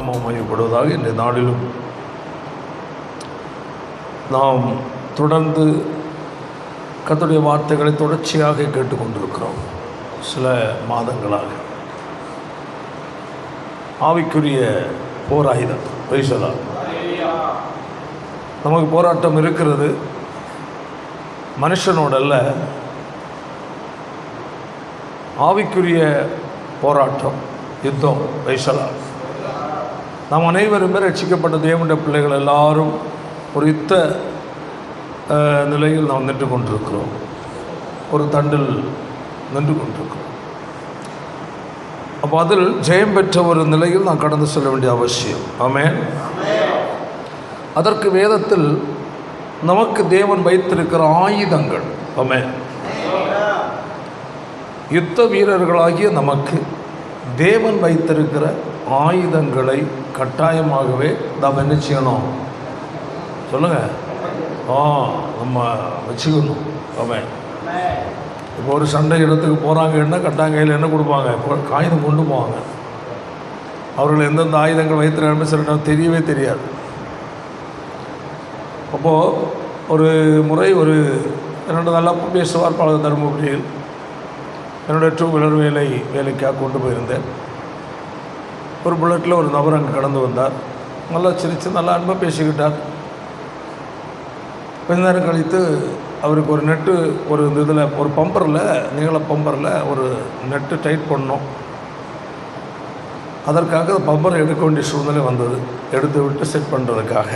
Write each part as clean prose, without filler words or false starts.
நாமம் மையப்படுவதாக. இந்த நாளிலும் நாம் தொடர்ந்து கர்த்தருடைய வார்த்தைகளை தொடர்ச்சியாக கேட்டுக்கொண்டிருக்கிறோம். சில மாதங்களாக ஆவிக்குரிய போராயுதம் பேசலாம். நமக்கு போராட்டம் இருக்கிறது, மனுஷனோடல்ல, ஆவிக்குரிய போராட்டம், யுத்தம் பேசலாம். நாம் அனைவருமே ரட்சிக்கப்பட்ட தேவனுடைய பிள்ளைகள் எல்லாரும் ஒரு யுத்த நிலையில் நாம் நின்று கொண்டிருக்கிறோம். ஒரு தண்டில் நின்று கொண்டிருக்கிறோம். அப்போ அதில் ஜெயம் பெற்ற ஒரு நிலையில் நாம் கடந்து செல்ல வேண்டிய அவசியம். ஆமென். அதற்கு வேதத்தில் நமக்கு தேவன் வைத்திருக்கிற ஆயுதங்கள், ஆமென், யுத்த வீரர்களாகிய நமக்கு தேவன் வைத்திருக்கிற ஆயுதங்களை கட்டாயமாகவே நாம் என்ன செய்யணும்? சொல்லுங்கள். நம்ம வச்சுக்கணும். ஆமென். இப்போ ஒரு சண்டை இடத்துக்கு போகிறாங்கன்னா கட்டாங்கையில் என்ன கொடுப்பாங்க? காகிதம் கொண்டு போவாங்க. அவர்கள் எந்தெந்த ஆயுதங்கள் வைத்திருக்காங்கன்னு சில நேரம் தெரியவே தெரியாது. அப்போது ஒரு முறை என்னோட நல்லா பேசுவார் பல தருமபுரியில் என்னுடைய 2 வீலர் வேலைக்காக கொண்டு போயிருந்தேன். ஒரு புல்லட்டில் ஒரு நபர் அங்கே கடந்து வந்தார். நல்லா சிரித்து நல்லா அன்பாக பேசிக்கிட்டார். கொஞ்ச நேரம் கழித்து அவருக்கு ஒரு நெட்டு, ஒரு இதில் ஒரு பம்பரில், நீள பம்பரில் ஒரு நெட்டு டைட் பண்ணோம். அதற்காக பம்பரை எடுக்க வேண்டிய சூழ்நிலை வந்தது. எடுத்து விட்டு செட் பண்ணுறதுக்காக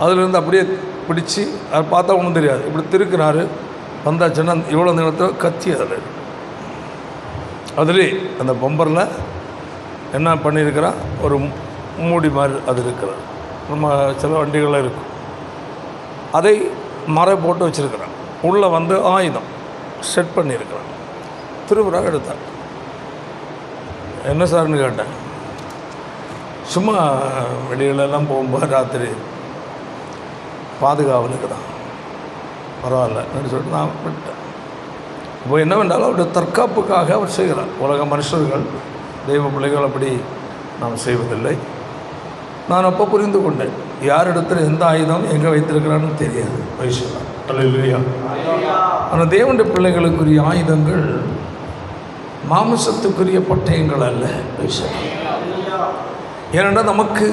அதிலிருந்து அப்படியே பிடிச்சி அதை பார்த்தா ஒன்றும் தெரியாது. இப்படி திருக்குறாரு. வந்தாச்சுன்னா இவ்வளோ நேரத்தில் கத்தி அதிலே அந்த பம்பரில் என்ன பண்ணியிருக்கிறான், ஒரு மூடி மாதிரி அது இருக்கிறார். நம்ம சில வண்டிகளில் இருக்கும். அதை மறை போட்டு வச்சுருக்கிறான். உள்ளே வந்து ஆயுதம் செட் பண்ணியிருக்கிறான். திருவுராக எடுத்தார். என்ன சார்னு கேட்டேன். சும்மா வெளியிலெல்லாம் போகும்போது ராத்திரி பாதுகாவலுக்கு தான், பரவாயில்லன்னு சொல்லிட்டு நான் விட்டேன். இப்போ என்னவென்றாலும் அவருடைய தற்காப்புக்காக அவர் செய்கிறார். உலக மனுஷர்கள், தெய்வ பிள்ளைகள் அப்படி நாம் செய்வதில்லை. நான் அப்போ புரிந்து கொண்டேன், யார் இடத்துல எந்த ஆயுதம் எங்கே வைத்திருக்கிறான்னு தெரியாது. வைசலாம். அல்லேலூயா. ஆனால் தேவனுடைய பிள்ளைகளுக்குரிய ஆயுதங்கள் மாமிசத்துக்குரிய பட்டயங்கள் அல்ல. வைசலாம். ஏனென்றால் நமக்கு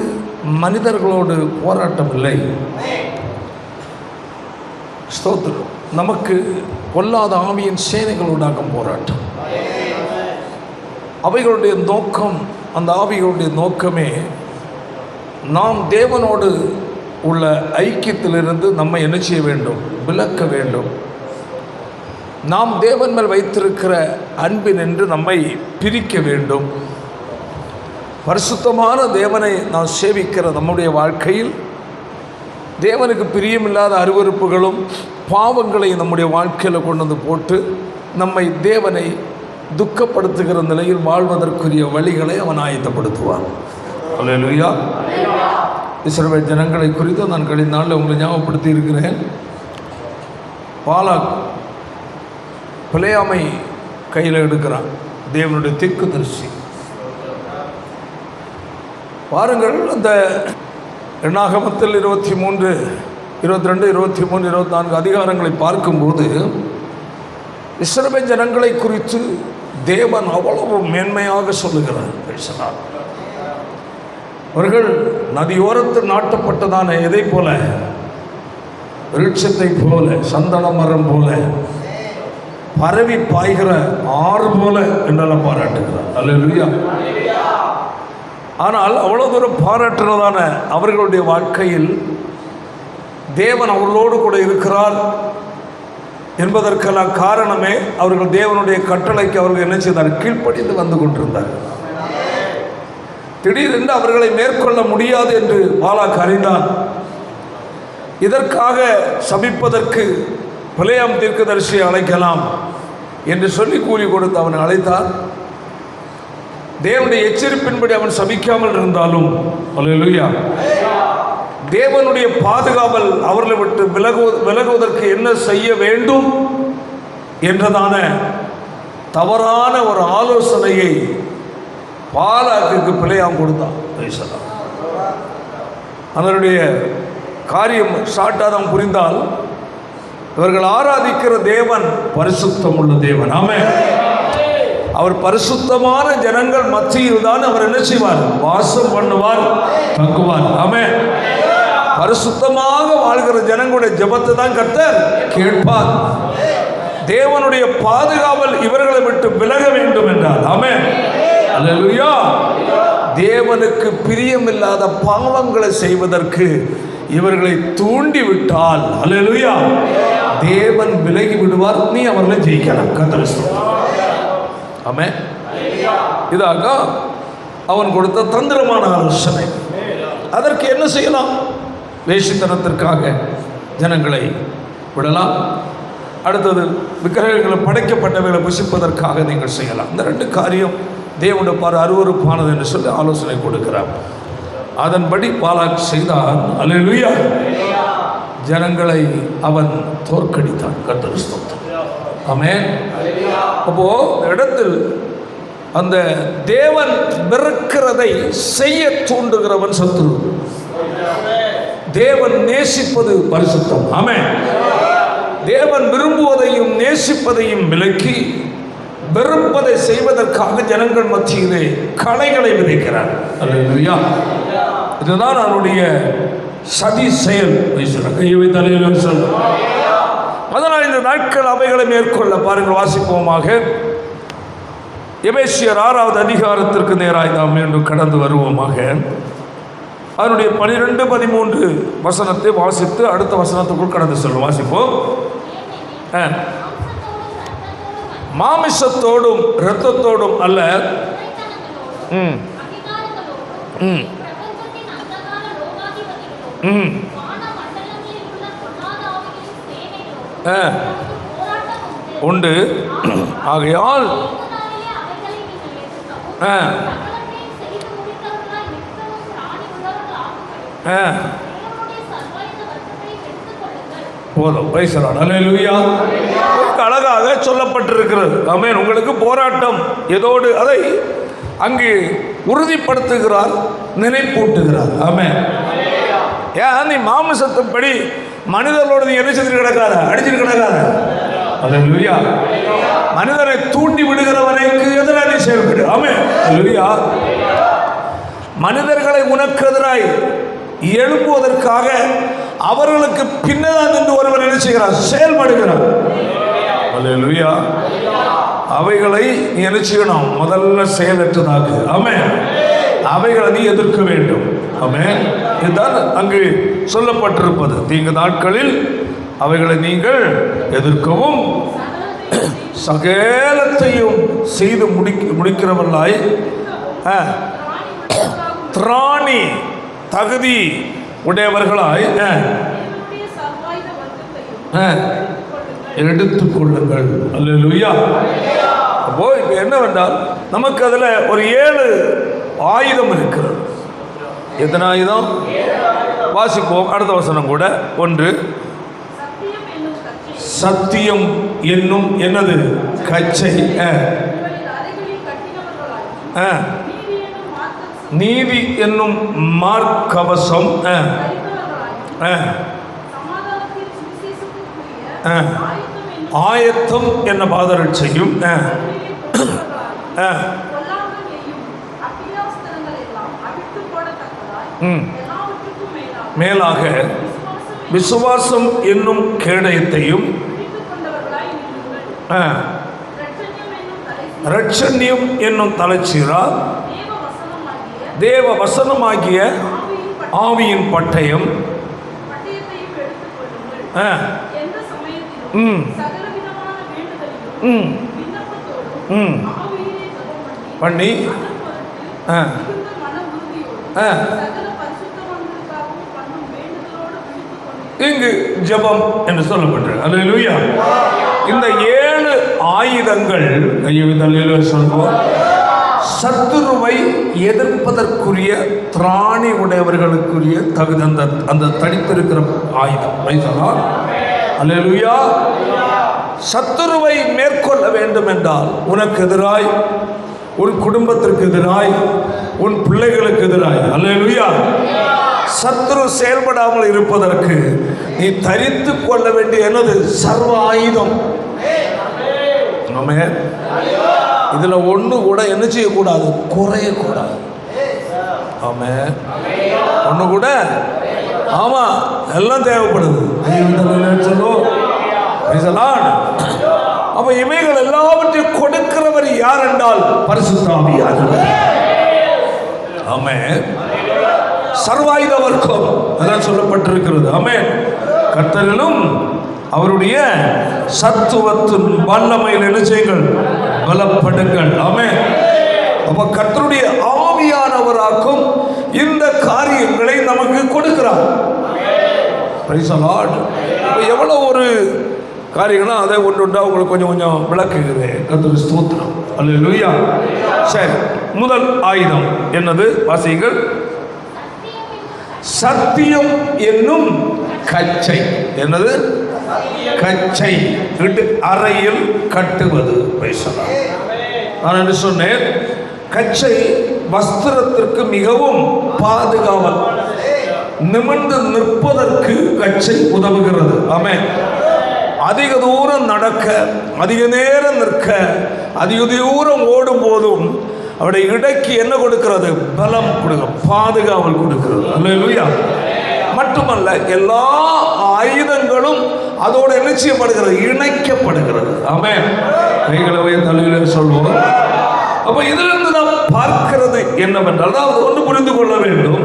மனிதர்களோடு போராட்டம் இல்லை. ஸ்தோத்திரம். நமக்கு கொல்லாத ஆவியின் சேனைகளோடாக போராட்டம். அவைகளுடைய நோக்கம், அந்த ஆவிகளுடைய நோக்கமே நாம் தேவனோடு உள்ள ஐக்கியத்திலிருந்து நம்மை என்ன செய்ய வேண்டும்? விலக்க வேண்டும். நாம் தேவன் மேல் வைத்திருக்கிற அன்பினின்று நம்மை பிரிக்க வேண்டும். பரிசுத்தமான தேவனை நாம் சேவிக்கிற நம்முடைய வாழ்க்கையில் தேவனுக்கு பிரியமில்லாத அருவருப்புகளும் பாவங்களை நம்முடைய வாழ்க்கையில் கொண்டு வந்து போட்டு நம்மை தேவனை துக்கப்படுத்துகிற நிலையில் வாழ்வதற்குரிய வழிகளை அவன் ஆயத்தப்படுத்துவான். அல்லேலூயா. இஸ்ரவேல் ஜனங்களை குறித்து நான் கழிந்த நாளில் உங்களை ஞாபகப்படுத்தி இருக்கிறேன். பாலாக் பிலேயாமை கையில் எடுக்கிறான், தேவனுடைய தீர்க்கதரிசி. பாருங்கள், அந்த எண்ணாகமத்தில் 23, 22, 23, 24 அதிகாரங்களை பார்க்கும்போது இஸ்ரவேல் ஜனங்களை குறித்து தேவன் அவ்வளவு மேன்மையாக சொல்லுகிறார். அவர்கள் நதியோரத்தில் நாட்டப்பட்டதான எதை போல? விருட்சத்தை போல, சந்தன மரம் போல, பரவி பாய்கிற ஆறு போல என்றெல்லாம் பாராட்டுகிறார். அல்லேலூயா. ஆனால் அவ்வளோ தூரம் பாராட்டுறதான அவர்களுடைய வாழ்க்கையில் தேவன் அவர்களோடு கூட இருக்கிறார் என்பதற்கெல்லாம் காரணமே அவர்கள் தேவனுடைய கட்டளைக்கு அவர்கள் என்ன செய்தார்? கீழ்ப்படிந்து வந்து கொண்டிருந்தார்கள். திடீரென்று அவர்களை மேற்கொள்ள முடியாது என்று பாலாக் அறிந்தான். இதற்காக சபிப்பதற்கு பிலேயாம் தீர்க்கதரிசியை அழைக்கலாம் என்று சொல்லி கூலி கொடுத்து அவனை அழைத்தார். தேவனுடைய எச்சரிப்பின்படி அவன் சபிக்காமல் இருந்தாலும், அல்லேலூயா, தேவனுடைய பாதுகாவல் அவர்களை விட்டு விலகுவதற்கு என்ன செய்ய வேண்டும் என்றதான தவறான ஒரு ஆலோசனையை பாலாக்குக்கு பிழையாம் கொடுத்தான். அதனுடைய காரியம் ஷார்ட்டாக புரிந்தால், இவர்கள் ஆராதிக்கிற தேவன் பரிசுத்தம் உள்ள தேவன். ஆமென். அவர் பரிசுத்தமான ஜனங்கள் மத்தியில் தான் அவர் என்ன செய்வார்? வாசம் பண்ணுவார், தங்குவார். ஆமென். பரிசுத்தமாக வாழ்கிற ஜனங்களுடைய ஜெபத்தை தான் கர்த்தர் கேட்பார். தேவனுடைய பாதுகாவல் இவர்களை விட்டு விலக வேண்டும் என்றார். ஆமென். அல்லேலூயா. தேவனுக்கு பிரியமில்லாத பாவங்களை செய்வதற்கு இவர்களை தூண்டிவிட்டால், அல்லேலூயா, தேவன் விலகி விடுவார். நீ அவர்களை ஜெயிக்கலாம். கர்த்தர் ஸ்தோத்திரம். ஆமென். இதாக அவன் கொடுத்த தந்திரமான ஆலோசனை. அதற்கு என்ன செய்யலாம்? வேசித்தனத்திற்காக ஜனங்களை விடலாம். அடுத்தது விக்கிரகங்களை படைக்கப்பட்டவைகளை புசிப்பதற்காக நீங்கள் செய்யலாம். இந்த ரெண்டு காரியம் தேவனுடைய பாரு அருவருப்பானது என்று சொல்லி ஆலோசனை கொடுக்கிறார். அதன்படி பாலாக் செய்தார். அல்லேலூயா. ஜனங்களை அவன் தோற்கடித்தான். கர்த்தர் ஸ்தோத்திரம். ஆமென். அப்போ இடத்தில் அந்த தேவன் வெறுக்கிறதை செய்ய தூண்டுகிறவன் சத்துரு. தேவன் நேசிப்பது பரிசுத்தம். ஆமென். தேவன் விரும்புவதையும் நேசிப்பதையும் விலக்கி வெறுப்பதை செய்வதற்காக ஜனங்கள் மத்தியிலே களைகளை விதைக்கிறார். அல்லேலூயா. இதுதான் அவனுடைய சதி செயல். அதனால் இந்த நாட்கள் அவைகளை மேற்கொள்ள பாருங்கள். வாசிப்போமாக. எபேசியர் 6வது அதிகாரத்திற்கு நேராக நாம் மீண்டும் கடந்து வருவோமாக. அதனுடைய 12, 13 வசனத்தை வாசித்து அடுத்த வசனத்துக்குள் கடந்து செல்வோம். வாசிப்போம். மாமிசத்தோடும் இரத்தத்தோடும் அல்ல, உண்டு. ஆகையால் போதும். பேசலாம். அல்லேலூயா. அழகாக சொல்லப்பட்டிருக்கிறது. ஆமென். உங்களுக்கு போராட்டம் எதோடு அதை அங்கு உறுதிப்படுத்துகிறார், நினைப்பூட்டுகிறார். ஆமென். ஏன் நீ மாமிசத்தின்படி மனிதர்களோடு நீ என்ன செஞ்சுட்டு கிடக்காத, அடிச்சுட்டு கிடக்காத. அல்லேலூயா. மனிதனை தூண்டி விடுகிறவனுக்கு எதிராக நீ செயல்படு. ஆமென். அல்லேலூயா. மனிதர்களை உனக்கு எதிராய் எழுப்புவதற்காக அவர்களுக்கு பின்னதான் நின்று ஒருவர் என்ன செய்கிறார்? செயல்படுகிறார். அல்லேலூயா. அவைகளை நீ என்ன செய்யணும்? முதல்ல செயலற்றதாக்கு. ஆமென். அவைகளை நீ எதிர்க்க வேண்டும். ஆமென். இதுதான் அங்கு சொல்லப்பட்டிருப்பது. தீங்கு நாட்களில் அவைகளை நீங்கள் எதிர்க்கவும் சகலத்தையும் செய்து முடிக்கிறவர்களாய் திராணி தகுதி உடையவர்களாய் எடுத்துக்கொள்ளுங்கள். அல்லேலூயா. அப்போ இப்போ என்னவென்றால் நமக்கு அதில் ஒரு 7 ஆயுதம் இருக்கிறது. எத்தனை ஆயுதம்? வாசிப்போம். அடுத்த வசனம் கூட. 1, சத்தியம் என்னும் என்னது? கச்சை. நீதி என்னும் மார்க்கவசம். ஆயத்தம் என்ன பாதரட்சையும். மேலாக விசுவாசம் என்னும் கேடயத்தையும் இரட்சண்யம் என்னும் தலைச்சீரா தேவ வசனமாகிய ஆவியின் பட்டயம் பண்ணி இங்கு ஜெபம் என்று சொல்லப்பட்டது. அல்லேலூயா. இந்த 7 ஆயுதங்கள் சொல்வோம். சத்துருவை எதிர்ப்பதற்குரிய திராணி உடையவர்களுக்குரிய தகுதி அந்த தனித்திருக்கிற ஆயுதம். அல்லேலூயா. சத்துருவை மேற்கொள்ள வேண்டும் என்றால் உனக்கு எதிராய் உன் குடும்பத்திற்கு எதிராய், உன் பிள்ளைகளுக்கு எதிராய், அல்லேலூயா, சத்துரு செயல்படாமல் இருப்பதற்கு நீ தரித்து கொள்ள வேண்டிய என்னது? சர்வ ஆயுதம். ஆமென். இதுல ஒண்ணு கூட என்ன செய்யக்கூடாது? குறையக்கூடாது. ஆமென். ஒண்ணு கூட, ஆமா, எல்லாம் தேவைப்படுது. அப்ப இவைகள் எல்லாவற்றையும் கொடுக்கிறவர் யார் என்றால் பரிசுத்த ஆவியானவர். ஆமென். சர்வாயுத வர்க்கம் அதான் சொல்லப்பட்டிருக்கிறது. ஆமென். கர்த்தரிலும் அவருடைய சத்துவத்தின் வல்லமையில் என்ன செய்யுங்கள்? பலப்படுங்கள். ஆமென். அப்ப கர்த்தருடைய ஆவியானவராக்கும் இந்த காரியங்களை நமக்கு கொடுக்கிறார். Price the Lord. எவ்வளவு ஒரு காரியங்களா அதை ஒன்றா உங்களுக்கு கொஞ்சம் விளக்குகிறேன். கர்த்தருக்கு ஸ்தோத்திரம். அல்லேலூயா. சரி, முதல் ஆயுதம் என்னது? வாசியுங்கள். சத்தியம் என்னும் கச்சை. என்னது? கச்சை. அறையில் கட்டுவது. நான் என்று சொன்னேன், கச்சை வஸ்திரத்திற்கு மிகவும் பாதுகாவல். நிமிர்ந்து நிற்பதற்கு கச்சை உதவுகிறது. ஆமென். அதிக தூரம் நடக்க, அதிக நேரம் நிற்க, அதிக தூரம் ஓடும் போதும் அவருடைய இடைக்கு என்ன கொடுக்கிறது? பலம் கொடுக்க, பாதுகாவல் கொடுக்கிறது. அல்லேலூயா. மட்டுமல்ல, எல்லா ஆயுதங்களும் அதோடு என்ன செய்யப்படுகிறது? இணைக்கப்படுகிறது. ஆமென். கைகளவே தலையில சொல்வோம். அப்ப இதிலிருந்து நாம் பார்க்கிறது என்னவென்றால், அதாவது ஒன்று புரிந்து கொள்ள வேண்டும்,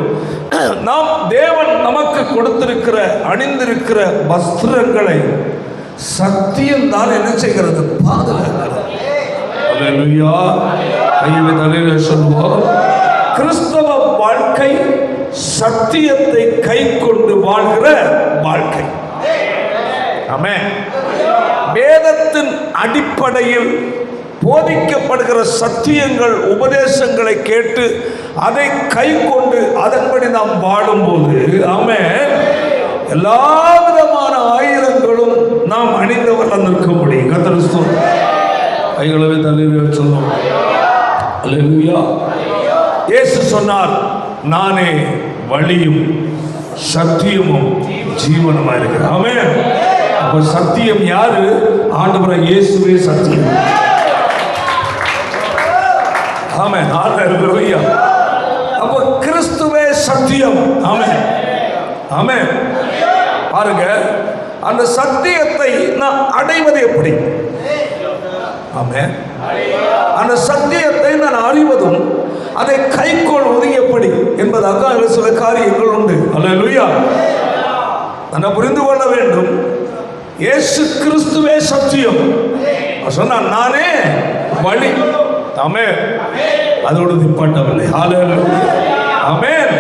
நாம் தேவன் நமக்கு கொடுத்திருக்கிற அணிந்திருக்கிற வஸ்திரங்களை சத்தியம் தான் என்ன செய்கிறது? பாதுகாக்கிறது. அல்லேலூயா. கைகளை தலையில சொல்வோம். கிறிஸ்தவ வாழ்க்கை சத்தியத்தை கை கொண்டு வாழ்கிற வாழ்க்கை. ஆமென். வேதத்தின் அடிப்படையில் போதிக்கப்படுகிற சத்தியங்கள், உபதேசங்களை கேட்டு அதை கை கொண்டு அதன்படி நாம் வாழும்போது, ஆமென், எல்லா விதமான ஆயுதங்களும் நாம் அணிந்தவர்கள் நிற்க முடியும். கர்த்தருக்கு ஸ்தோத்திரம். கைகளவே தலையில சொல்லுவோம். அல்லேலூயா. இயேசு சொன்னார், நானே வழியும் சத்தியமும் ஜீவனுமா இருக்கிறேன். ஆமென். அப்ப சத்தியம் யாரு? ஆண்டவராகிய இயேசுவே சத்தியம். ஆமென். அல்லேலூயா. அப்ப கிறிஸ்துவே சத்தியம். ஆமென். ஆமென். பாருங்க, அந்த சத்தியத்தை நான் அடைவது எப்படி? ஆமென். அந்த சத்தியத்தை நான் அறிவதும் அதை கைக்கொள்வது எப்படி என்பதாக சில காரியங்கள் உண்டு. அல்லேலூயா. நான் புரிந்து கொள்ள வேண்டும், இயேசு கிறிஸ்துவே சத்தியம் சொன்னார், நானே வழி. ஆமென். அதோடு நிப்பாட்டவில்லை. அல்லேலூயா. ஆமென்.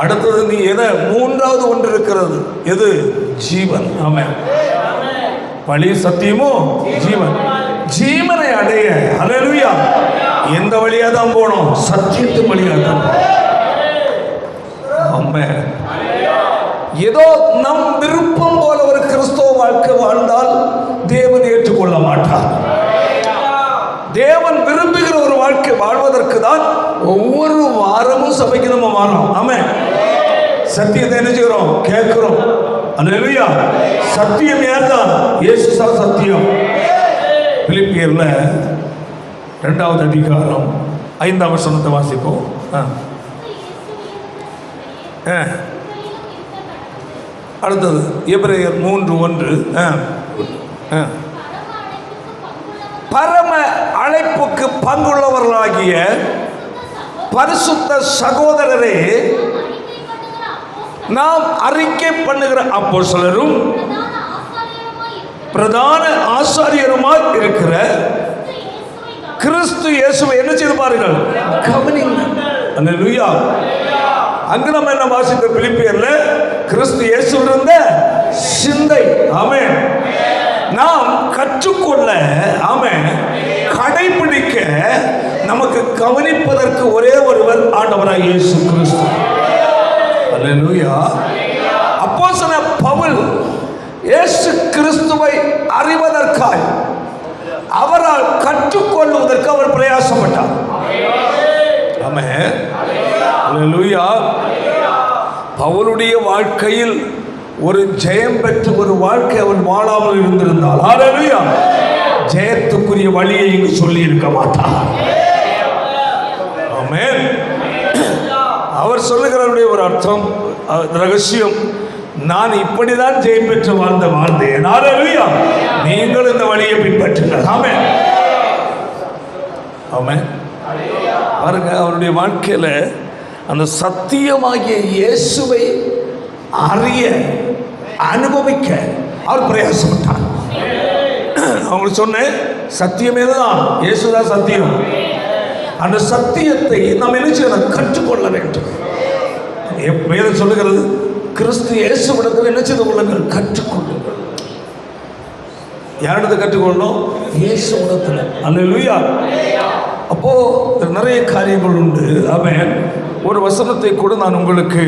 அடுத்தது நீ எதை? மூன்றாவது ஒன்று இருக்கிறது. எது? ஜீவன். ஆமென். வழி, சத்தியமும் ஜீவன். ஜீவனை அடைய, அல்லேலூயா, எந்த வழியா தான் போனோம்? சத்தியத்தின் வழியா தான். ஆமென். ஏதோ நம் விருப்பம் போல ஒரு கிறிஸ்தவ வாழ்க்கை வாழ்ந்தால் தேவன் ஏற்றுக்கொள்ள மாட்டார். தேவன் விரும்புகிற ஒரு வாழ்க்கை வாழ்வதற்கு தான் ஒவ்வொரு வாரமும் சபைக்கு நம்ம வாரோம். ஆமென். சத்தியத்தை என்ன செய்கிறோம்? கேட்கிறோம். அல்லேலூயா. சத்தியம் யார்தான்? இயேசு தான் சத்தியம். பிலிப்பியர்ல 2வது அதிகாரம் 5ஆம் வசனத்தை வாசிப்போம். அடுத்தது எபிரேயர் 3:1. பரம அழைப்புக்கு பங்குள்ளவர்களாகிய பரிசுத்த சகோதரரே, நாம் அறிக்கை பண்ணுகிற அப்போஸ்தலரும் பிரதான ஆசாரியருமாய் இருக்கிற கிறிஸ்து இயேசுவை என்ன செய்து பாருங்கள்? கவனியுங்கள். அல்லேலூயா. அங்கு நம்ம என்ன வாசித்த? பிலிப்பியர்ல கிறிஸ்து இயேசுவில் இருந்த சிந்தை. ஆமென். நாம் கற்றுக்கொள்ள, ஆமென், கடைபிடிக்க, நமக்கு கவனிப்பதற்கு ஒரே ஒருவர் ஆண்டவராகிய இயேசு கிறிஸ்து. அல்லேலூயா. அப்போஸ்தலன் பவுல் இயேசு கிறிஸ்துவை அறிவதற்காய், அவரால் கற்றுக்கொள்வதற்கு அவர் பிரயாசப்பட்டார். ஆமென். அல்லேலூயா. பவுலுடைய வாழ்க்கையில் ஒரு ஜெயம் பெற்ற ஒரு வாழ்க்கை அவன் வாழாமல் இருந்திருந்தால், அல்லேலூயா, ஜெயத்துக்குரிய வழியை இங்கு சொல்லி இருக்க மாட்டார். ஆமென். அவர் சொல்லுகிறவருடைய ஒரு அர்த்தம், ரகசியம், நான் இப்படிதான் ஜெயம் பெற்று வாழ்ந்தேன். அல்லேலூயா. நீங்கள் இந்த வழியை பின்பற்றுங்கள். ஆமென். ஆமென். பாருங்க, அவருடைய வாழ்க்கையில அந்த சத்தியமாகிய இயேசுவை அறிய அனுபவிக்க அவர் பிரயாசப்பட்டார். அவங்களுக்கு சொன்னேன், சத்தியமே தான், இயேசுதான் சத்தியம். அந்த சத்தியத்தை நாம் என்ன செய்யணும்? கற்றுக்கொள்ள வேண்டும். வேதம் சொல்லுகிறது, கிறிஸ்து இயேசுவிடத்தில் என்ன செய்து கொள்ளுங்கள்? கற்றுக்கொள்ளுங்கள். யாரிடத்தை கற்றுக்கொள்ளணும்? இயேசுவிடத்தில். அல்லேலூயா. அப்போ நிறைய காரியங்கள் உண்டு. ஆமென். ஒரு வசனத்தை கூட நான் உங்களுக்கு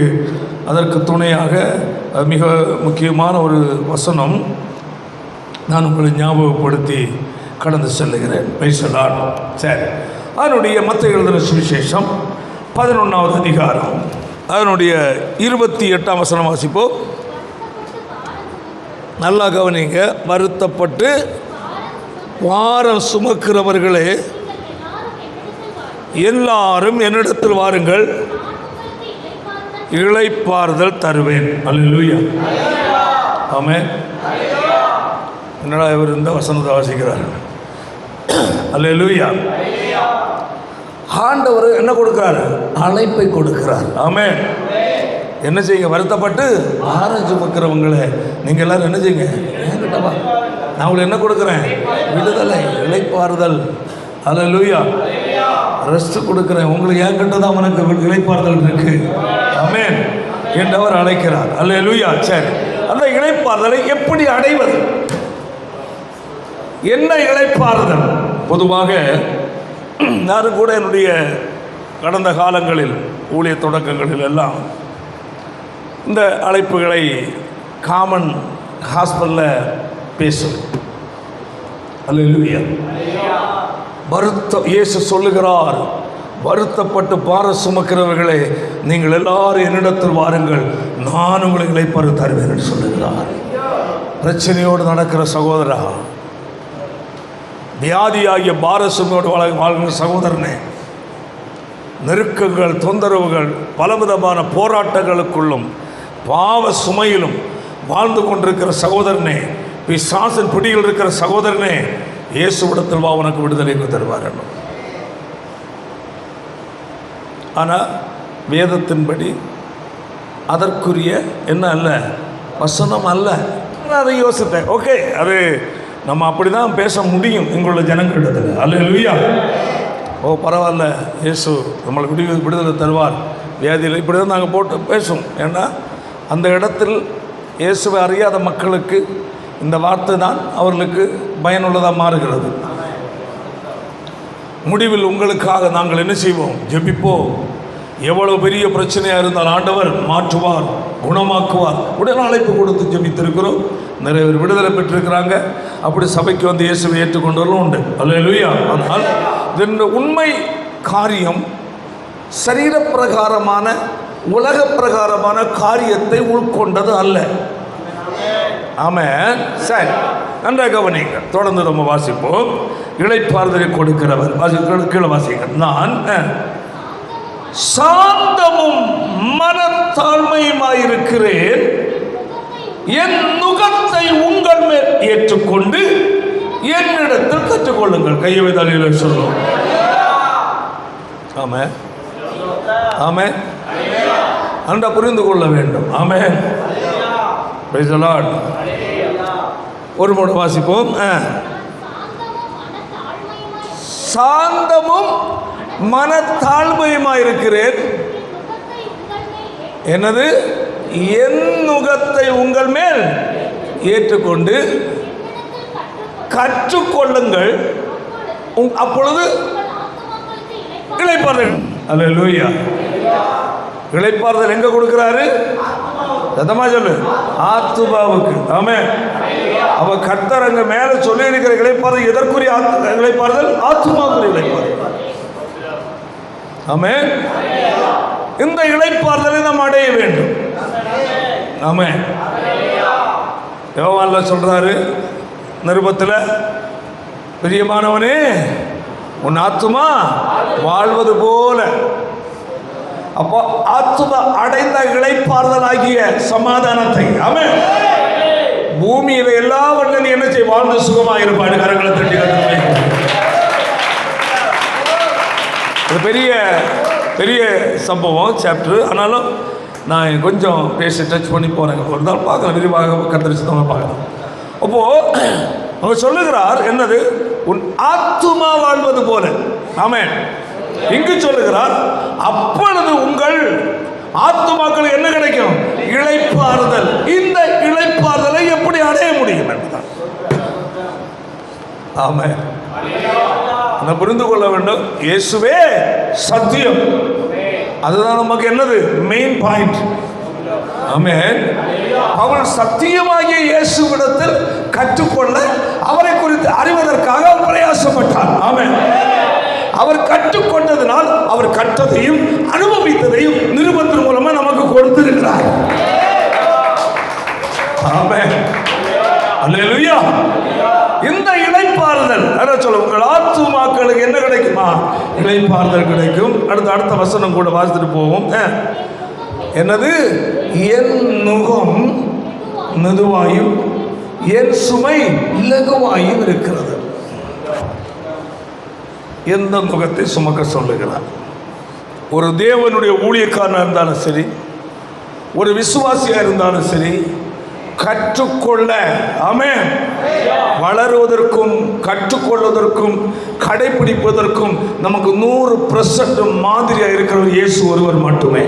அதற்கு துணையாக, மிக முக்கியமான ஒரு வசனம் நான் உங்களை ஞாபகப்படுத்தி கடந்து செல்லுகிறேன். பேசலாம். சரி, அதனுடைய மத்தேயு எழுதின சுவிசேஷம் 11வது அதிகாரம் அதனுடைய 28ஆம் வசனம் வாசிப்போம். நல்லா கவனிங்க. வருத்தப்பட்டு பாரம் சுமக்கிறவர்களே எல்லாரும் என்னிடத்தில் வாருங்கள், இளைப்பாறுதல் தருவேன். அல்லேலூயா. ஆமென். என்னடா இவர் இந்த வசனத்தை வாசிக்கிறார்? அல்லேலூயா. ஆண்டவர் என்ன கொடுக்கிறார்? அழைப்பை கொடுக்கிறார். ஆமென். என்ன செய்யுங்க? வருத்தப்பட்டு பாரம் சுமக்கிறவங்களே நீங்கள் எல்லாரும் என்ன செய்யுங்க? என்கிட்ட வா, நான் உங்களுக்கு என்ன கொடுக்குறேன்? விடுதலை, இளைப்பாறுதல். அல்லேலூயா. ரெஸ்ட் கொடுக்குறேன் உங்களுக்கு. என்கிட்ட தான் உனக்கு இளைப்பாறுதல் இருக்கு. ஆமென் என்றவர் அழைக்கிறார். அல்லேலூயா. சரி, அந்த இளைப்பாறுதலை எப்படி அடைவது? என்ன இளைப்பாறுதல்? பொதுவாக நானும் கூட என்னுடைய கடந்த காலங்களில் ஊழிய தொடக்கங்களில் எல்லாம் இந்த அழைப்புகளை காமன் ஹாஸ்பிட்டலில் பேசும். அல்லேலூயா. இயேசு சொல்லுகிறார், வருத்தப்பட்டு பாரம் சுமக்கிறவர்களே நீங்கள் எல்லாரும் என்னிடத்தில் வாருங்கள், நான் உங்களை இளைப்பாறுதல் தருவேன் என்று சொல்லுகிறார். பிரச்சனையோடு நடக்கிற சகோதரா, வியாதியாகிய பாரசுமையோடு வாழ்கிற சகோதரனே, நெருக்கங்கள், தொந்தரவுகள், பலவிதமான போராட்டங்களுக்குள்ளும் பாவ சுமையிலும் வாழ்ந்து கொண்டிருக்கிற சகோதரனே, பிசாசின் பிடியில் இருக்கிற சகோதரனே, இயேசுவிடத்தில் வா, உனக்கு விடுதலை தருவார். ஆனால் வேதத்தின்படி அதற்குரிய என்ன அல்ல, வசனம் அல்ல. அதை யோசித்தேன். ஓகே, அது நம்ம அப்படி தான் பேச முடியும் எங்களுள்ள ஜனங்களிடத்தில். அல்லேலூயா. ஓ பரவாயில்ல, இயேசு நம்மளுக்கு விடுதலை தருவார், வியாதியில் இப்படி தான் நாங்கள் போட்டு பேசுவோம். ஏன்னா அந்த இடத்தில் இயேசுவை அறியாத மக்களுக்கு இந்த வார்த்தை தான் அவர்களுக்கு பயனுள்ளதாக மாறுகிறது. முடிவில் உங்களுக்காக நாங்கள் என்ன செய்வோம்? ஜெபிப்போம். எவ்வளவு பெரிய பிரச்சனையாக இருந்தால் ஆண்டவர் மாற்றுவார், குணமாக்குவார். உடனே அழைப்பு கொடுத்து ஜெபித்திருக்கிறோம். நிறைய பேர் விடுதலை பெற்றிருக்கிறாங்க. அப்படி சபைக்கு வந்து இயேசுவை ஏற்றுக்கொண்டவர்களும் உண்டு. அல்லேலூயா. ஆனால் இந்த உண்மை காரியம் சரீரப்பிரகாரமான உலக பிரகாரமான காரியத்தை உட்கொண்டது அல்ல. ஆமென். சரி, நன்றாக கவனிங்க. தொடர்ந்து நம்ம வாசிப்போம். இளைப்பாறுதலை கொடுக்கிறவர், கீழே வாசிக்க. நான் சாந்தமும் மனத்தாழ்மையுமாயிருக்கிறேன், என் நுகத்தை உங்கள் மேல் ஏற்றுக்கொண்டு என்னிடத்தில் கற்றுக்கொள்ளுங்கள். கையை தலையில் சொல்லுவோம். ஆமென். ஆமென். அன்றா புரிந்து கொள்ள வேண்டும். ஆமென். Praise the Lord. ஒரு முறை வாசிப்போம். சாந்தமும் மனத்தாழ்மையுமாயிருக்கிறேன், என்னது? என் நுகத்தை உங்கள் மேல் ஏற்றுக்கொண்டு கற்றுக்கொள்ளுங்கள், அப்பொழுது இளைப்பாறுதல். அல்லேலூயா. இளைப்பாறுதல் எங்க கொடுக்கிறாரு? சத்தமா சொல்லு. ஆத்துமாவுக்கு. ஆமென். அவ கர்த்தர் அங்க மேல சொல்லி இருக்கிற இளைப்பாறுதல் எதற்குரிய இளைப்பாறுதல்? ஆத்துமாக்குரிய இளைப்பாறுதல். ஆமென். இந்த இளைப்பாறுதலை நாம் அடைய வேண்டும். ஆமென். யோவான்ல சொல்றாரு நிருபத்தில், பிரியமானவனே உன் ஆத்துமா வாழ்வது போல. அப்போ ஆத்துமா அடைந்த இளைப்பாறுதல் ஆகிய சமாதானத்தை, ஆமென், பூமியில எல்லாவற்றிலும் என்ன செய்ய வாழ்ந்து சுகமாக இருப்பாடு. கரங்களை தட்டி பெரிய பெரிய சம்பவம் சாப்டர். ஆனாலும் நான் கொஞ்சம் பேசி டச் பண்ணி போகிறேன். ஒரு நாள் பார்க்கலாம், விரிவாக கத்தரிச்சு தான் பார்க்கலாம். அப்போது அவர் சொல்லுகிறார் என்னது? உன் ஆத்துமா வாழ்வது போல. ஆமென். இங்கு சொல்லுகிறார், அப்பொழுது உங்கள் ஆத்துமாக்கள் என்ன கிடைக்கும்? இளைப்பாறுதல். இந்த இளைப்பாறுதலை எப்படி அடைய முடியும் என்றார். ஆமென். அதை புரிந்து கொள்ள வேண்டும். இயேசுவே சத்தியம். அதுதான் நமக்கு என்னது மெயின் பாயிண்ட். ஆமென். அவள் சத்தியமாகிய இயேசுவிடத்தில் கற்றுக்கொள்ள, அவரை குறித்து அறிவதற்காக அவர் பிரயாசப்பட்டார். ஆமென். அவர் கற்றுக்கொண்டதனால் அவர் கற்றதையும் அனுபவித்ததையும் நிருபத்தின் மூலமா நமக்கு கொடுத்திருக்கிறார். ஆமென். அல்லேலூயா. இந்த இளைப்பாறுதல் சொல்ல, உங்கள் ஆத்துமாக்களுக்கு என்ன கிடைக்குமா? இளைப்பாறுதல் கிடைக்கும். அடுத்த வசனம் கூட வாசித்துட்டு போவோம். என்னது? என் நுகம் மெதுவாயும் என் சுமை இலகுவாயும் இருக்கிறது. எந்த நுகத்தை சுமக்க சொல்லுகிறார்? ஒரு தேவனுடைய ஊழியக்காரனாக இருந்தாலும் சரி, ஒரு விசுவாசியாக இருந்தாலும் சரி, கற்றுக்கொள்ள, ஆமென், வளருவதற்கும் கற்றுக்கொள்வதற்கும் கடைபிடிப்பதற்கும் நமக்கு 100% மாதிரியாக இருக்கிறவர் இயேசு ஒருவர் மட்டுமே.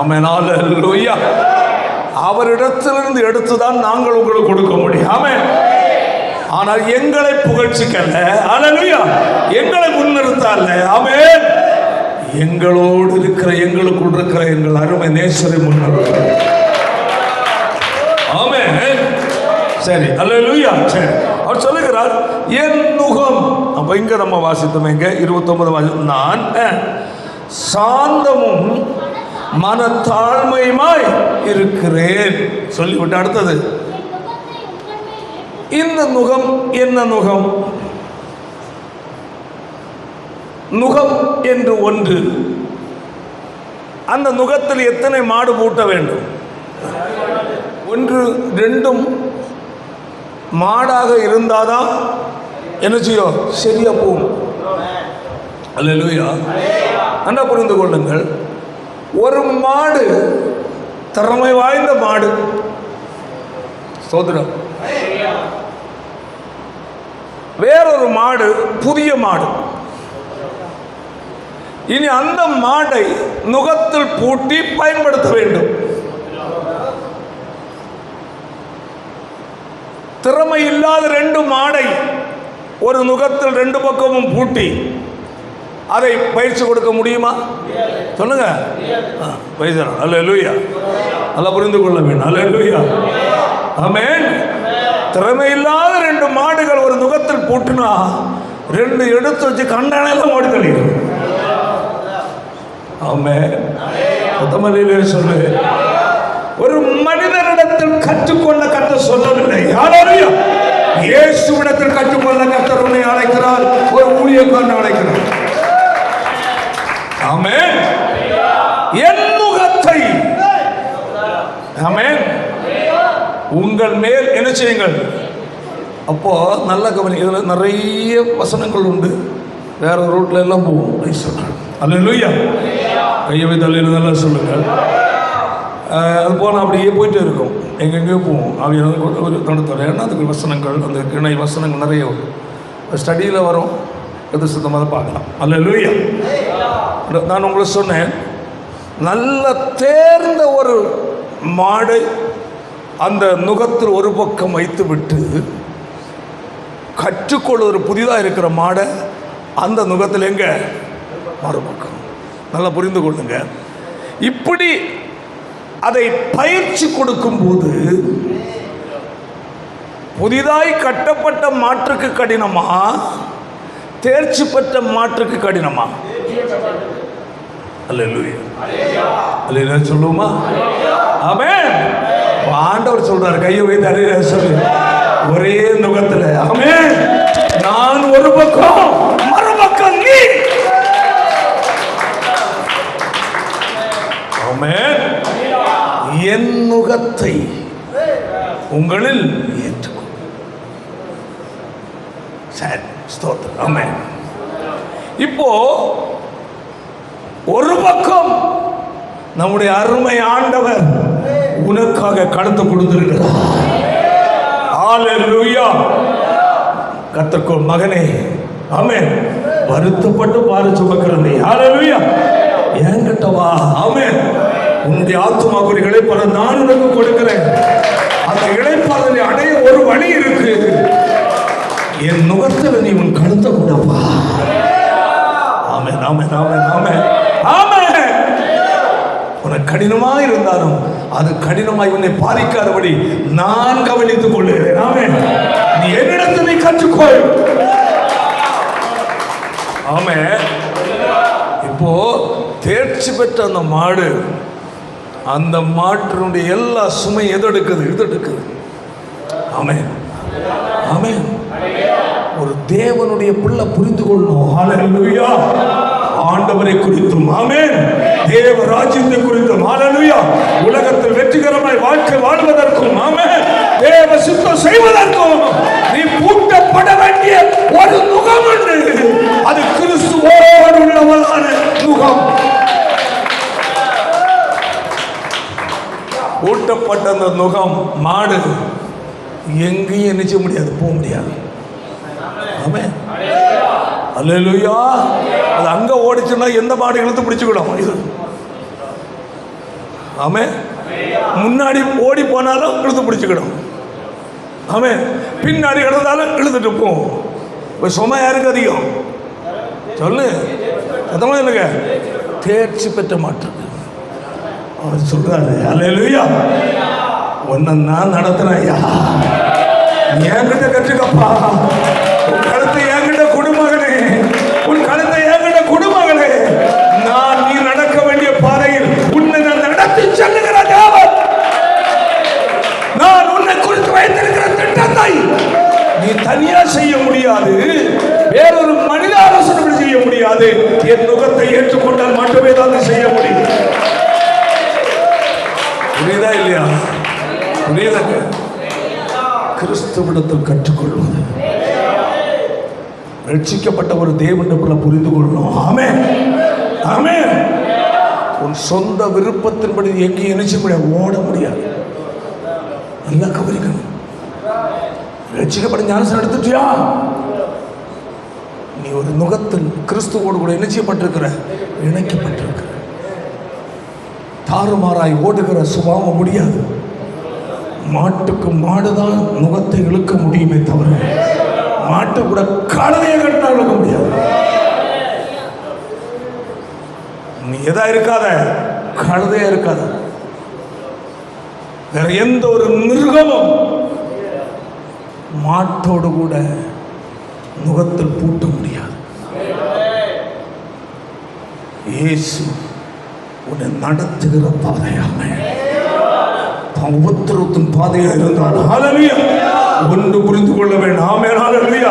ஆமென். அல்லேலூயா. அவரிடத்திலிருந்து எடுத்துதான் நாங்கள் உங்களுக்கு கொடுக்க முடியும். ஆமென். ஆனால் எங்களை புகழ்ச்சிக்கல்ல, அல்லேலூயா, எங்களை முன்னிறுத்தல்ல. ஆமென். எங்களோடு இருக்கிற, எங்களுக்குள் இருக்கிற எங்கள் அருமை நேசரை முன்னிறுத்த. ஆமென். சரி, அல்லேலூயா. சரி, அவர் சொல்லுகிறார் என் நுகம். அப்ப இங்க நம்ம வாசித்தோம், இங்க 29 நான் சாந்தமும் மனத்தாழ்மையுமாய் இருக்கிறேன் சொல்லிவிட்டு அடுத்தது, இந்த நுகம் என்ன நுகம்? நுகம் என்று ஒன்று. அந்த நுகத்தில் எத்தனை மாடு பூட்ட வேண்டும்? 1 2 மாடாக இருந்தாதான் என்ன செய்யும்? சரியா போகும். அல்லேலூயா. நல்லா புரிந்து கொள்ளுங்கள். ஒரு மாடு திறமை வாய்ந்த மாடு, சோதரம். வேறொரு மாடு புதிய மாடு. இனி அந்த மாடை நுகத்தில் பூட்டி பயன்படுத்த வேண்டும். திறமை இல்லாத 2 மாடை ஒரு நுகத்தில் 2 பக்கமும் பூட்டி அதை பயிற்சி கொடுக்க முடியுமா? சொல்லுங்க. அல்லேலூயா. நல்லா புரிந்து கொள்ள வேண்டும். அல்லேலூயா. ஆமென். திறமை இல்லாத 2 மாடுகள் ஒரு நுகத்தில் பூட்டினா 2 எடுத்து வச்சு கண்டானெல்லாம் ஓடி தள்ளிடும். ஆமென். தமிழிலே சொல்லு. ஒரு மனிதனிடத்தில் கற்றுக்கொள்ள கற்று சொல்லவில்லை. அல்லேலூயா. இயேசுவிடத்தில் கற்றுக்கொள்ள கர்த்தர் உன்னை அழைக்கிறார். ஒரு ஊழியக்காரன் அழைக்கிறார். ஆமென். என் நுகத்தை, ஆமென், உங்கள் மேல் என்ன செய்யுங்கள். அப்போ நல்ல கவனி. இதில் நிறைய வசனங்கள் உண்டு. வேற ரூட்ல எல்லாம் போவோம். அல்லேலூயா. கையை வைத்து நல்லா சொல்லுங்கள். அது போனால் அப்படியே போயிட்டே இருக்கும். எங்கெங்கேயோ போவோம். அவங்க ஒரு நடத்துவார். ஏன்னா அதுக்கு வசனங்கள், அந்த கிணை வசனங்கள் நிறைய வரும். ஸ்டடியில் வரும். எது சுத்தமாக பார்க்கலாம். அல்லேலூயா. நான் உங்களுக்கு சொன்னேன், நல்ல தேர்ந்த ஒரு மாடை அந்த நுகத்தில் ஒரு பக்கம் வைத்து விட்டு கற்றுக்கொள்வது புதிதாக இருக்கிற மாடை அந்த நுகத்தில் எங்க மறுபக்கம். நல்லா புரிந்து கொள்ளுங்க. இப்படி அதை பயிற்சி கொடுக்கும் போது புதிதாய் கட்டப்பட்ட மாற்றுக்கு கடினமா, தேர்ச்சி பெற்ற மாற்றுக்கு கடினமா? அல்லேலூயா, அல்லேலூயா சொல்லுமா? ஆமென். ஆண்டவர் சொல்றார், கையை வைத்து அல்லேலூயா சொல்லு. ஒரே நுகத்துல ஆமென். நான் ஒரு பக்கம், மறுபக்கம் நீ. ஆமென். என் நுகத்தை உங்களில் ஏற்றுக்கொள். சரி, ஸ்தோத்திரம். ஆமென். இப்போ ஒரு பக்கம் நம்முடைய அருமை ஆண்டவர் உனக்காக கடந்து கொடுத்திருக்கிறார். ஹல்லேலூயா. கர்த்தருக்குள் மகனே, ஆமென், வருத்தப்பட்டு பாரு சுமக்கிறதே, ஹல்லேலூயா, என்கிட்ட வா. ஆமென். உன்னுடைய ஆத்துமாவுக்கு இளைப்பாற நான் உனக்கு கொடுக்கிறேன். அந்த இளைப்பாறலை அடைய ஒரு வழி இருக்கு. என் நுகத்தில் நீ உன் கழுத்தை கூடப்பா. ஆமென், ஆமென், ஆமென், ஆமென், ஆமென். உனக்கு கடினமாக இருந்தாலும் அது கடினமாய் உன்னை பாதிக்காதபடி நான் கவனித்துக் கொள்ளுகிறேன். ஆமென். நீ என்னிடத்தில் நீ கற்றுக்கொள். ஆமென். இப்போ தேர்ச்சி பெற்ற அந்த மாடு, அந்த மாட்டினுடைய எல்லா சுமை எது எடுக்குது? இது எடுக்குது. ஆமென், ஆமென். ஒரு தேவனுடைய பிள்ளை புரிந்து கொள்ளணும். ஹல்லேலூயா. ஆண்டவரை குறித்தும், ஆமென், தேவ ராஜ்யத்தை குறித்தும், ஹல்லேலூயா, உலகத்தில் வெற்றிகரமாய் வாழ்க்கை வாழ்வதற்கும், ஆமென், தேவ சித்தம் செய்வதற்கும் நீ பூட்டப்பட வேண்டிய ஒரு நுகம் உண்டு. அது கிறிஸ்துவோடு உள்ளவளான நுகம். பூட்டப்பட்ட அந்த நுகம் மாடு எங்கேயும் நினைச்ச முடியாது, போக முடியாது. ஆமென், அல்லேலூயா. அது அங்க ஓடிச்சுன்னா எந்த மாடு இழுத்து பிடிச்சுக்கிடும் இது. ஆமென். முன்னாடி ஓடி போனாலும் இழுத்து பிடிச்சுக்கிடும். ஆமென். பின்னாடி கிடந்தாலும் இழுத்துட்டு போகும். இப்போ சுமை யாருக்கு அதிகம் சொல்லு? சத்தமா இல்லைங்க. தேர்ச்சி பெற்ற மாட்டு அவர் சொல்றாரு, அல்லேலூயா, உன்னை நான் நடத்துறேன் ஐயா, என்கிட்ட கற்றுக்கப்பா. உன் கழுத்தை என்கிட்ட குடுமகனே, உன் கழுத்தை என்கிட்ட குடுமகனே. நான் நீ நடக்க வேண்டிய பாதையில் உன்னை நான் நடத்தி செல்லுகிற தேவன். நான் உன்னை குறித்து வைத்திருக்கிற திட்டத்தை நீ தனியா செய்ய முடியாது, வேறொரு மனித ஆலோசனை செய்ய முடியாது. என் நுகத்தை ஏற்றுக்கொண்டால் மட்டுமே தான் செய்ய முடியும். புரியுதா இல்லையா? புரியுதாங்க? கிறிஸ்துவிடத்தில் கற்றுக்கொள்வது, ரட்சிக்கப்பட்ட ஒரு தேவனுக்குள்ள புரிந்து கொள்ளணும். ஆமென், ஆமென். உன் சொந்த விருப்பத்தின்படி எங்கேயும் நினைச்ச முடியாது, ஓட முடியாது. நல்லா கவனிக்கணும். ரட்சிக்கப்பட்ட ஞானஸ்நானம் எடுத்துட்டியா? நீ ஒரு நுகத்தில் கிறிஸ்துவோடு கூட இணைக்கப்பட்டிருக்கிற, இணைக்கப்பட்டிருக்கிற. தாறுமாறாய் ஓடுகிற சுபாவம் முடியாது. மாட்டுக்கு மாடுதான் நுகத்தை இழுக்க முடியுமே தவிர மாட்டு கூட கழுதையை கட்டினா இழுக்க முடியாது. நீ எதா இருக்காத, கழுதையா இருக்காத. வேற எந்த ஒரு மிருகமும் மாட்டோடு கூட நுகத்தில் பூட்ட முடியாது. இயேசு உன்னை நடத்துகிற பாதையாக, உபத்திரத்தின் பாதையாக இருந்தால், ஹல்லேலூயா, ஒன்று புரிந்து கொள்ள வேண்டும். ஆமென், ஹல்லேலூயா.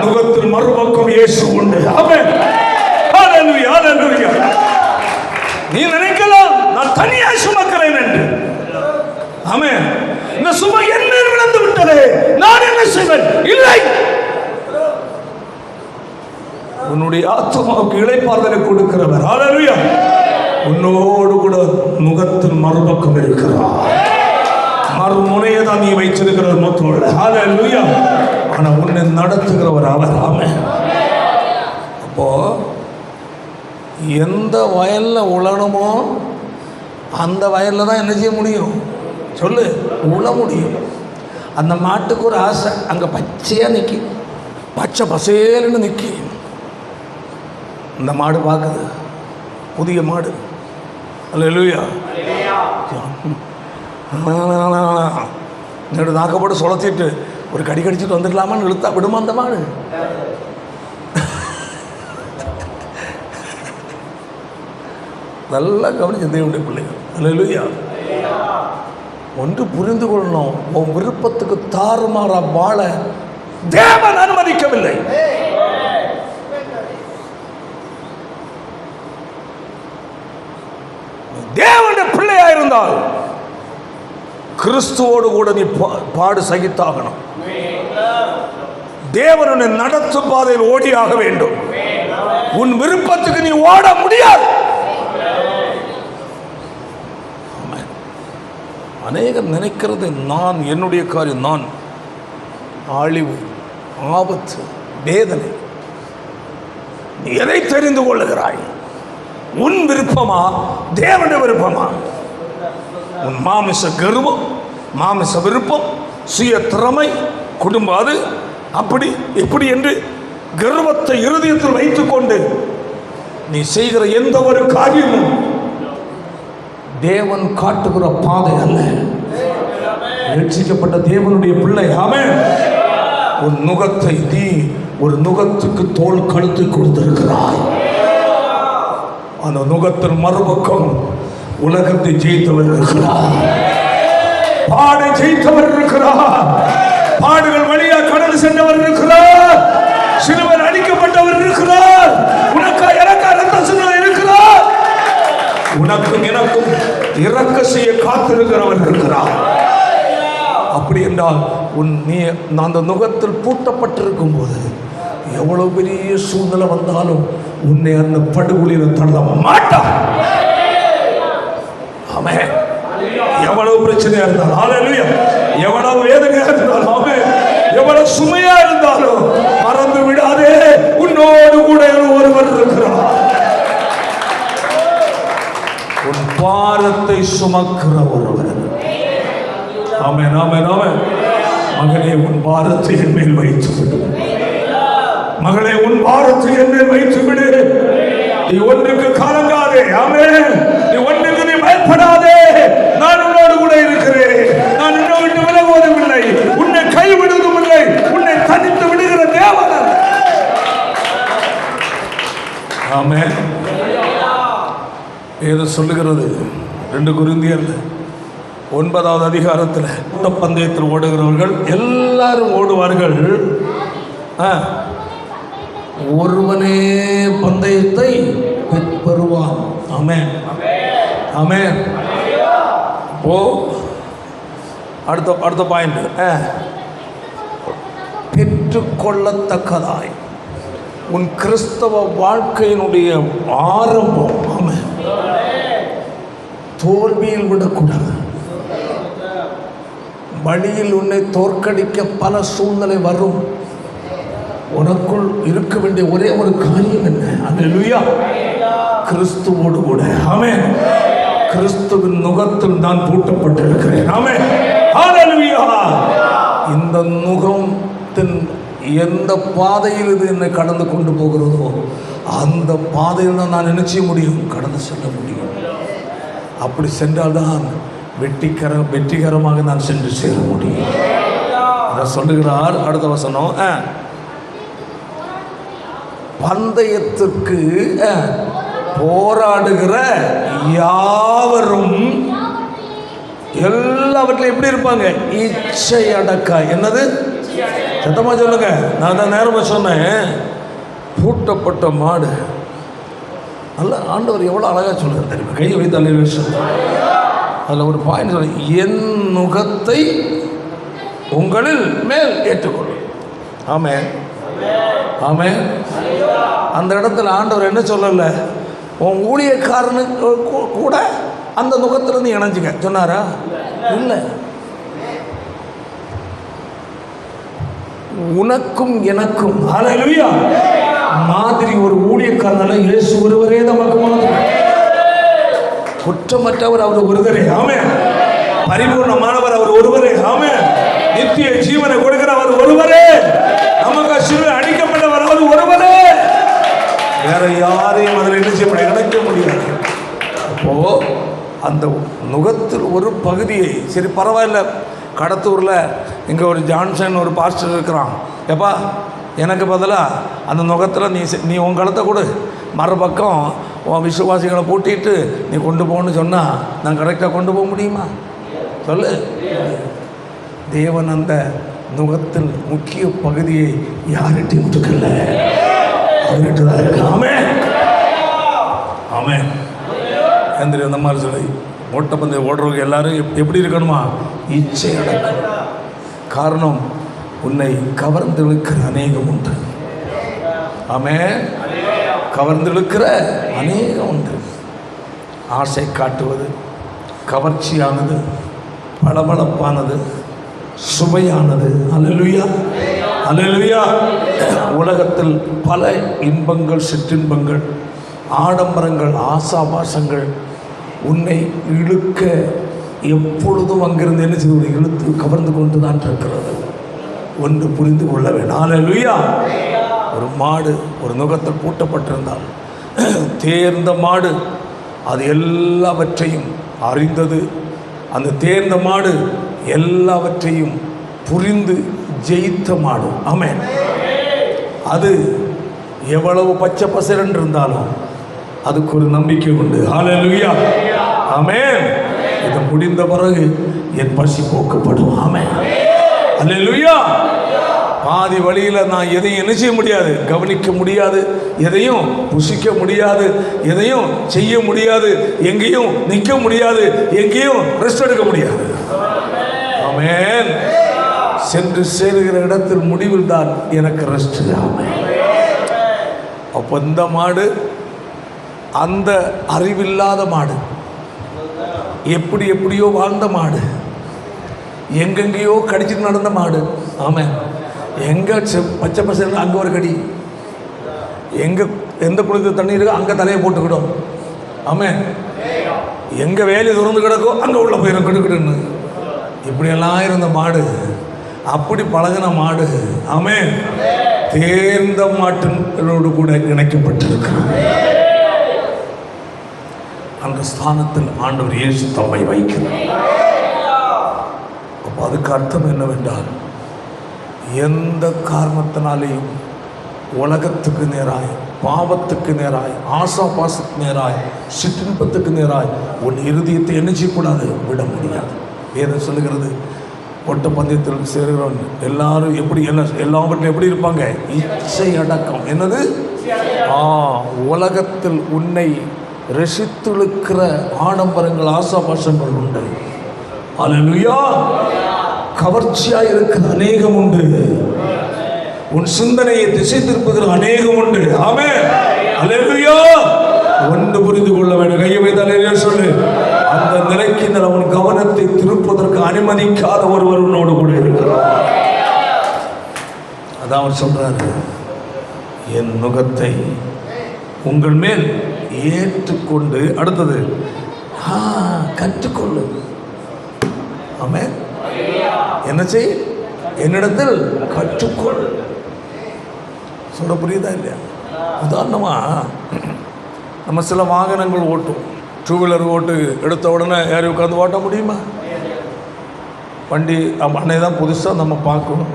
நுகத்தில் மறுபக்கம் இயேசு உண்டு. ஆமென், ஹல்லேலூயா, ஹல்லேலூயா. நீ நினைக்கலாம் நான் தனியா சுமக்கிறேன் என்று. ஆமென். இந்த சுமை என் மேல் விழுந்து விட்டது, நான் என்ன செய்வேன்? இல்லை. உன்னுடைய ஆத்துமாவுக்கு இளைப்பாறுதலை கொடுக்கிறவர், ஹல்லேலூயா, உன்னோடு கூட நுகத்தில் மறுபக்கம் இருக்கிறார். மறுமுனையை தான் நீ வைச்சிருக்கிறது மொத்தம். ஹல்லேலூயா. ஆனா உன்னை நடத்துகிறவர் அவர். ஆமென். அப்போ எந்த வயல்ல உழணுமோ அந்த வயல்ல தான் என்ன செய்ய முடியும்? சொல்லு, உழ முடியும். அந்த மாட்டுக்கு ஒரு ஆசை, அங்கே பச்சையாக நிற்கி, பச்சை பசேலுன்னு நிற்கி. இந்த மாடு பார்க்குது, புதிய மாடு. அல்லேலூயா. நடு நாக்க போட்டு சுழத்திட்டு ஒரு கடி கடிச்சிட்டு வந்துடலாமான்னு இழுத்தா விடுமா அந்த மாடு? நல்லா கவனிச்ச தேவனுடைய பிள்ளைகள், அல்லேலூயா. ஒன்று புரிந்து கொள்ளணும், உன் விருப்பத்துக்கு தாறுமாறா வாழ தேவன் அனுமதிக்கவில்லை. தேவனுடைய பிள்ளையா இருந்தால் கிறிஸ்துவோடு கூட நீ பாடு சகித்தாகணும். தேவனுடைய நடத்தும் பாதையில் ஓடியாக வேண்டும். உன் விருப்பத்துக்கு நீ ஓட முடியாது. அநேகர் நினைக்கிறது, நான் என்னுடைய காரியம், நான் அழிவு, ஆபத்து, வேதனை. நீ எதை தெரிந்து கொள்ளுகிறாய்? உன் விருப்பமா தேவனுடைய விருப்பமா? உன் மாமிச கர்வம், மாமிச விருப்பம், சுய திறமை, குடும்பம், அது அப்படி இப்படி என்று கர்வத்தை இருதயத்தில் வைத்துக் கொண்டு நீ செய்கிற எந்த ஒரு காரியமும் தேவன் காட்டுகிற பாதை அல்ல. ரட்சிக்கப்பட்ட தேவனுடைய பிள்ளை, ஆமென். உன் நுகத்தை நீ ஒரு நுகத்துக்கு தோல் கழுத்து கொடுத்திருக்கிறாய். அந்த நுகத்தின் மறுபக்கம் உலகத்தை ஜெயித்தவர் இருக்கிறார், பாடை ஜெயித்தவர் இருக்கிறார், பாடுகள் வழியா கடந்து சென்றவர் இருக்கிறார், சிலுவையில் அடிக்கப்பட்டவர் இருக்கிறார், உனக்கா எனக்கா ரத்தம் சிந்தவர் இருக்கிறார், உனக்கும் எனக்கும் இரக்க செய்ய காத்திருக்கிறவர் இருக்கிறார். அப்படி என்றால் நீ அந்த நுகத்தில் பூட்டப்பட்டிருக்கும் போது எவ்வளவு பெரிய சூழ்நிலை வந்தாலும் உன்னை அந்த படுகொலியில் தள்ள மாட்டான். ஆமென். எவ்வளவு பிரச்சனையா இருந்தாலும், ஹல்லேலூயா, எவ்வளவு வேதனையா இருந்தாலும், ஆமென், எவ்வளவு சுமையா இருந்தாலும் மறந்து விடாதே, உன்னோடு கூட ஒருவர் இருக்கிறார். உன் பாரத்தை சுமக்கிற ஒருவர். ஆமென், ஆமென், ஆமென். மகனே, உன் பாரத்தை என் மேல் வைத்து விடு. மகளே, உன் பாரத்தை என் மேல் வைத்து விடு. நீ ஒன்றுக்கு கலங்காதே. ஆமென். நீ ஒன்றுக்கு நீ பயப்படாதே. நான் உன்னோடு கூட இருக்கிறேன். நான் உன்னை விட்டு விலகுவதும் இல்லை, உன்னை கைவிடுவதும் இல்லை, உன்னை தனித்து விடுகிற தேவன். ஆமென். ஏதோ சொல்லுகிறது 2 கொரிந்தியர் 9வது அதிகாரத்தில், பந்தயத்தில் ஓடுகிறவர்கள் எல்லாரும் ஓடுவார்கள், ஒருவனே பந்தயத்தை பெறுவான். ஆமென், ஆமென். ஓ, அடுத்த பாயிண்ட், பெற்றுக்கொள்ளத்தக்கதாய் உன் கிறிஸ்தவ வாழ்க்கையினுடைய ஆரம்பம், ஆமென், தோல்வியில் விடக்கூடாது. வழியில் உன்னை தோற்கடிக்க பல சூழ்நிலை வரும். உனக்குள் இருக்க வேண்டிய ஒரே ஒரு காரியம் என்ன? அல்லேலூயா, கிறிஸ்துவோடு கூட. ஆமென். கிறிஸ்துவின் நுகத்தில் நான் பூட்டப்பட்டிருக்கிறேன். ஆமென், ஹல்லேலூயா. இந்த நுகத்தின் எந்த பாதையில் இது என்னை கடந்து கொண்டு போகிறதோ அந்த பாதையில் தான் நான் என்ன செய்ய முடியும்? கடந்து செல்ல முடியும். அப்படி சென்றால்தான் வெற்றிகரமாக நான் சென்று சேர முடியும். அதை சொல்லுகிறார். அடுத்த வசனம், பந்தயத்திற்கு போராடுகிற யாவரும் எல்லாவற்றிலும் எப்படி இருப்பாங்க? இச்சை அடக்க. என்னது? சத்தமா சொல்லுங்க. நான் தான் நேரமா சொன்னேன், பூட்டப்பட்ட மாடு. நல்ல ஆண்டவர் எவ்வளோ அழகாக சொல்லுங்க தெரியுமா? கையை வைத்து அல்லேலூயா. அதில் ஒரு பாயிண்ட் சொல்ல, என் நுகத்தை உங்களில் மேல் ஏற்றுக்கொள்ளும். ஆமென், ஆமென். அந்த இடத்துல ஆண்டவர் என்ன சொல்லல, உன் ஊழியக்காரனுக்கு கூட அந்த நுகத்திலிருந்து இணைஞ்சுக்க சொன்னாரா? இல்லை. உனக்கும் எனக்கும் ஹல்லேலூயா மாதிரி ஒரு ஊழியக்காரனால இயேசு ஒருவரே நமக்கு மாதிரி. குற்றமற்றவர் அவர் ஒருவரே. ஆமென். பரிபூர்ணமானவர் அவர் ஒருவரே. ஆமென். நித்திய ஜீவனை கொடுக்கிற அவர் ஒருவரே. நமக்கு சிலுவையில் அடிக்கப்பட்டவர் அவர் ஒருவரே. வேற யாரையும் அதில் என்ன செய்ய முடியாது, இணைக்க முடியாது. அப்போ அந்த நுகத்தில் ஒரு பகுதியை, சரி பரவாயில்ல, கடத்தூரில் இங்கே ஒரு ஜான்சன் ஒரு பாஸ்டர் இருக்கிறான். எப்பா எனக்கு பதிலாக அந்த நுகத்தில் நீ உன் கழுத்தை கொடு, மறுபக்கம் உன் விசுவாசிகளை பூட்டிட்டு நீ கொண்டு போகணுன்னு சொன்னால் நான் கரெக்டாக கொண்டு போக முடியுமா? சொல்லு. தேவன் அந்த நுகத்தின் முக்கிய பகுதியை யார்கிட்டையும் விட்டுக்கல, அவர்கிட்ட தான் இருக்கு. ஆமென் ஆமென். எந்திரி அந்த மாதிரி சொல்லி ஓட்டப்பந்தயம் ஓடுறவங்க எல்லாரும் எப்படி இருக்கணுமா? இச்சை அடக்கம். காரணம், உன்னை கவர்ந்தெழுக்கிற அநேகம் உண்டு. ஆமென். கவர்ந்தெழுக்கிற அநேகம் உண்டு. ஆசை காட்டுவது, கவர்ச்சியானது, பளபளப்பானது, சுவையானது. அல்லேலூயா அல்லேலூயா. உலகத்தில் பல இன்பங்கள், சிற்றின்பங்கள், ஆடம்பரங்கள், ஆசாபாசங்கள் உன்னை இழுக்க எப்பொழுதும் அங்கிருந்து என்ன செய்வது? இழுத்து கவர்ந்து கொண்டு தான் இருக்கிறது. ஒன்று புரிந்து கொள்ள வேண்டும். அல்லேலூயா. ஒரு மாடு ஒரு நுகத்தில் பூட்டப்பட்டிருந்தால், தேர்ந்த மாடு அது எல்லாவற்றையும் அறிந்தது. அந்த தேர்ந்த மாடு எல்லாவற்றையும் புரிந்து ஜெயித்த மாடு. ஆமென். அது எவ்வளவு பச்சை பசரன் இருந்தாலும் அதுக்கு ஒரு நம்பிக்கை உண்டு. அல்லேலூயா ஆமென். இது முடிந்த பிறகு என் பசி போக்கப்படும். ஆமென் அல்லேலூயா. பாதி வழியில் நான் எதையும் என்ன செய்ய முடியாது, கவனிக்க முடியாது, எதையும் புசிக்க முடியாது, எதையும் செய்ய முடியாது, எங்கேயும் நிற்க முடியாது, எங்கேயும் ரெஸ்ட் எடுக்க முடியாது. ஆமென். சென்று சேருகிற இடத்தில் முடிவில் தான் எனக்கு ரெஸ்ட். ஆமென். அப்போ இந்த மாடு, அந்த அறிவில்லாத மாடு, எப்படியோ வாழ்ந்த மாடு, எங்கெங்கேயோ கடிச்சிட்டு நடந்த மாடு. ஆமென். எங்கே பச்சை பசங்க அங்கே ஒரு கடி, எங்கே எந்த குளத்து தண்ணி இருக்கோ அங்கே தலையை போட்டுக்கிடும். ஆமென். எங்கே வேலையை திறந்து கிடக்கோ அங்கே உள்ள போயிடும் கிடுக்கிடுன்னு. இப்படியெல்லாம் இருந்த மாடு, அப்படி பழகின மாடு. ஆமென். தேர்ந்த மாட்டினோடு கூட இணைக்கப்பட்டிருக்கிறது. அந்த ஸ்தானத்தில் ஆண்டவர் இயேசு தம்மை வைக்கிறார். அப்போ அதுக்கு அர்த்தம் என்னவென்றால், எந்த காரணத்தினாலேயும் உலகத்துக்கு நேராய், பாவத்துக்கு நேராய், ஆசாபாசத்துக்கு நேராய், சிற்றின்பத்துக்கு நேராய் உன் இருதயத்தை என்ன செய்யக்கூடாது, விட முடியாது. வேதம் சொல்லுகிறது, ஓட்டப்பந்தயத்தில் சேர்கிறவன் எல்லாரும் எப்படி எல்லாவற்றும் எப்படி இருப்பாங்க? இச்சை அடக்கம். என்னது? உலகத்தில் உன்னை ரசித்துழுக்கிற ஆடம்பரங்கள், ஆசாபாசங்கள் உண்டு. அல்லேலூயா. கவர்ச்சியாக இருக்கிற அநேகம் உண்டு. உன் சிந்தனையை திசை திருப்புகிற அநேகம் உண்டு. ஆமென் அல்லேலூயா. ஒன்று புரிந்து கொள்ள வேண்டும். கையை வைத்தாலே சொல்லு. அந்த நிலைக்கு அவன் கவனத்தை திருப்பதற்கு அனுமதிக்காத ஒருவர் உன்னோடு கூட இருக்கிறார். அதான் அவர் சொல்றாரு, என் நுகத்தை உங்கள் மேல் ஏற்றுக்கொண்டு, அடுத்தது கற்றுக்கொள்ளு. ஆமென். என்ன செய்? என்னிடத்தில் கற்றுக்கொள். சொல்ல புரியுதா இல்லையா? உதாரணமா நம்ம சில வாகனங்கள் ஓட்டும், டூ வீலர் ஓட்டு எடுத்த உடனே யாரையும் உட்காந்து ஓட்ட முடியுமா? வண்டி அன்னை தான் புதுசாக நம்ம பார்க்கணும்.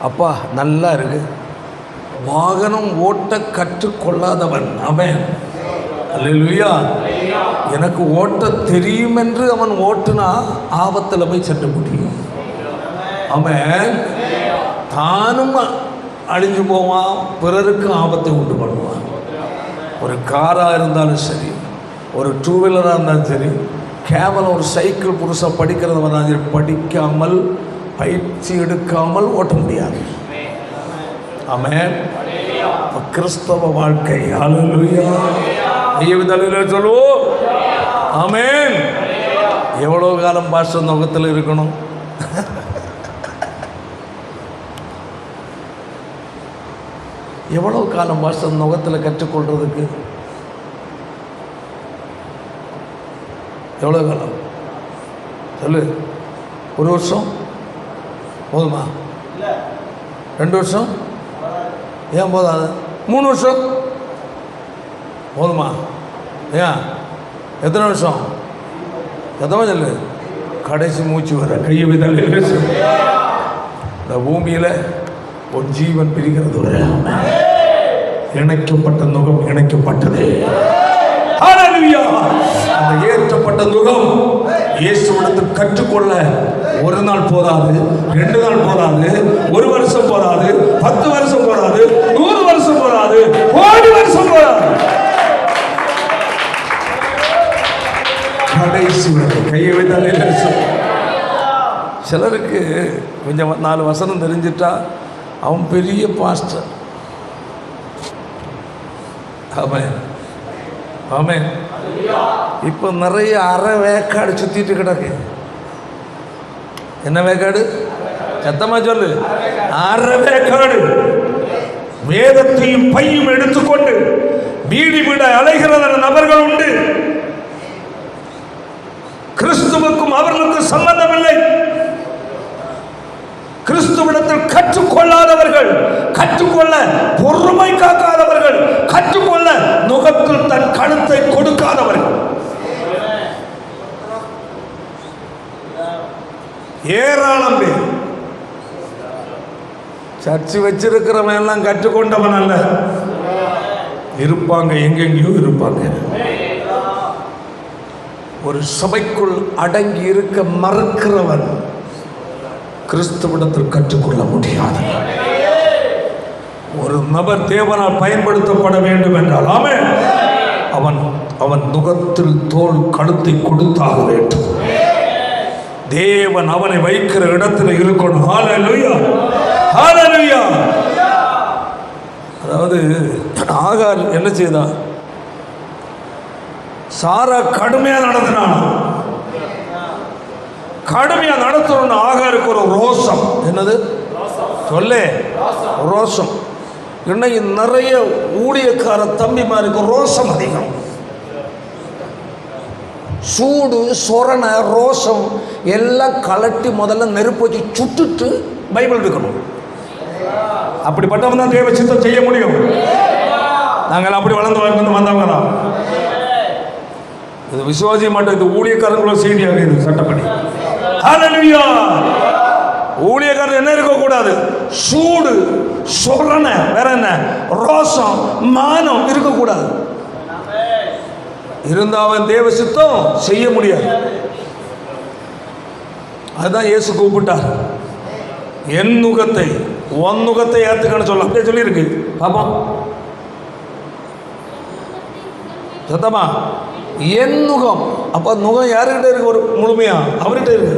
அப்பா நல்லா இருக்கு. வாகனம் ஓட்ட கற்றுக்கொள்ளாதவன் அவன், அல்லேலூயா, எனக்கு ஓட்ட தெரியும் என்று அவன் ஓட்டுனா ஆபத்தில் போய் சென்று முடியும். அவன் தானும் அழிஞ்சு போவான், பிறருக்கு ஆபத்தை உண்டு பண்ணுவான். ஒரு காராக இருந்தாலும் சரி, ஒரு டூ வீலராக இருந்தாலும் சரி, கேவலம் ஒரு சைக்கிள் புதுசாக படிக்கிறத வந்தாலும் படிக்காமல், பயிற்சி எடுக்காமல் ஓட்ட முடியாது. ஆமென். கிறிஸ்தவ வாழ்க்கை, அல்லேலூயா, சொல்லுவோம். ஆமென். எவ்வளோ காலம் பாஸ்டர் நோக்கத்தில் இருக்கணும்? எவ்வளோ காலம் பாஸ்டர் நோக்கத்தில் கற்றுக்கொள்றதுக்கு? எவ்வளோ காலம் சொல்லு? ஒரு வருஷம் போதுமா? 2 வருஷம்? ஏன் போதாது? 3 வருஷம் போதுமா? ஏன் எத்தனை வருஷம்? எத்தனை சொல்லு? கடைசி மூச்சு வர கையை விதால் இந்த பூமியில் ஒரு ஜீவன் பிரிகிறது வர இணைக்கப்பட்ட நுகம் இணைக்கப்பட்டது. அந்த ஏற்றப்பட்ட நுகம் இயேசுவிடத்தில் கற்றுக்கொள்ள ஒரு நாள் போதாது, 2 நாள் போதாது, 1 வருஷம் போதாது, 10 வருஷம் போதாது, 100 வருஷம் போதாது, 1,000 வருஷம் போதாது. கடைசி கையை வைத்தாலே சிலருக்கு கொஞ்சம் 4 வசனம் தெரிஞ்சிட்டா அவன் பெரிய பாஸ்டர். ஆமென் ஆமென். இப்போ நிறைய அரை வேக்காடு சுத்திட்டு கிடக்கு. என்ன வேக்காடு? சத்தமா சொல்லு. அரை வேக்காடு வேதத்தையும் பையும் எடுத்துக்கொண்டு வீடு வீட அலைகிற நபர்கள் உண்டு. கிறிஸ்துவுக்கும் அவர்களுக்கும் சம்பந்தமில்லை. கிறிஸ்துவிடத்தில் கற்றுக்கொள்ளாதவர்கள், கற்றுக்கொள்ள பொறுமை காக்காதவர்கள், கற்றுக்கொள்ள நுகத்தில் தன் கழுத்தை கொடுக்காதவர்கள் ஏராளம் பேர். சர்ச்சு வச்சிருக்கிறவன் எல்லாம் கற்றுக்கொண்டவன் அல்ல, இருப்பாங்க, எங்கெங்கயோ இருப்பாங்க. ஒரு சபைக்குள் அடங்கி இருக்க மறுக்கிறவன் கிறிஸ்துவிடத்தில் கற்றுக்கொள்ள முடியாது. ஒரு நபர் தேவனால் பயன்படுத்தப்பட வேண்டும் என்றால் அவன் அவன் நுகத்தில் தோல் கழுத்தை கொடுத்தாக வேண்டும். தேவன் அவனை வைக்கிற இடத்துல இருக்கணும். ஹல்லேலூயா ஹல்லேலூயா. அதாவது ஆகார் என்ன செய்தான்? சாரா கடுமையா நடத்தினான். கடுமையா நடத்தணும்னு ஆகாருக்கு ஒரு ரோஷம். என்னது சொல்லே? ரோஷம். இன்னைக்கு நிறைய ஊழியக்கார தம்பிமாருக்கு ரோஷம் அதிகம். சூடு சொரணை ரோஷம் எல்லாம் கலட்டி முதல்ல நெருப்பு வச்சு சுட்டுட்டு பைபிள் இருக்கணும். அப்படிப்பட்டவன் தான் தேவ சித்தம் செய்ய முடியும். நாங்கள் அப்படி வளர்ந்து வந்தவங்க தான். இது விசுவாசி மட்டும், இது ஊழியக்காரங்களோட செய்தியாக இது சட்டப்படி. ஹல்லேலூயா. ஊழியக்காரர் என்ன இருக்கக்கூடாது? சூடு சொரணை, வேற என்ன, ரோஷம் மானம் இருக்கக்கூடாது. இருந்தா அவன் தேவ சித்தம் செய்ய முடியாது. அதுதான் இயேசு கூப்பிட்டார். என் நுகத்தை உன் நுகத்தை ஏத்துக்கன்னு சொல்ல அப்படியே சொல்லியிருக்கு. பாப்பா சத்தமா, என் நுகம். அப்ப நுகம் யாருக்கிட்ட இருக்கு? ஒரு முழுமையா அவர்கிட்ட இருக்கு.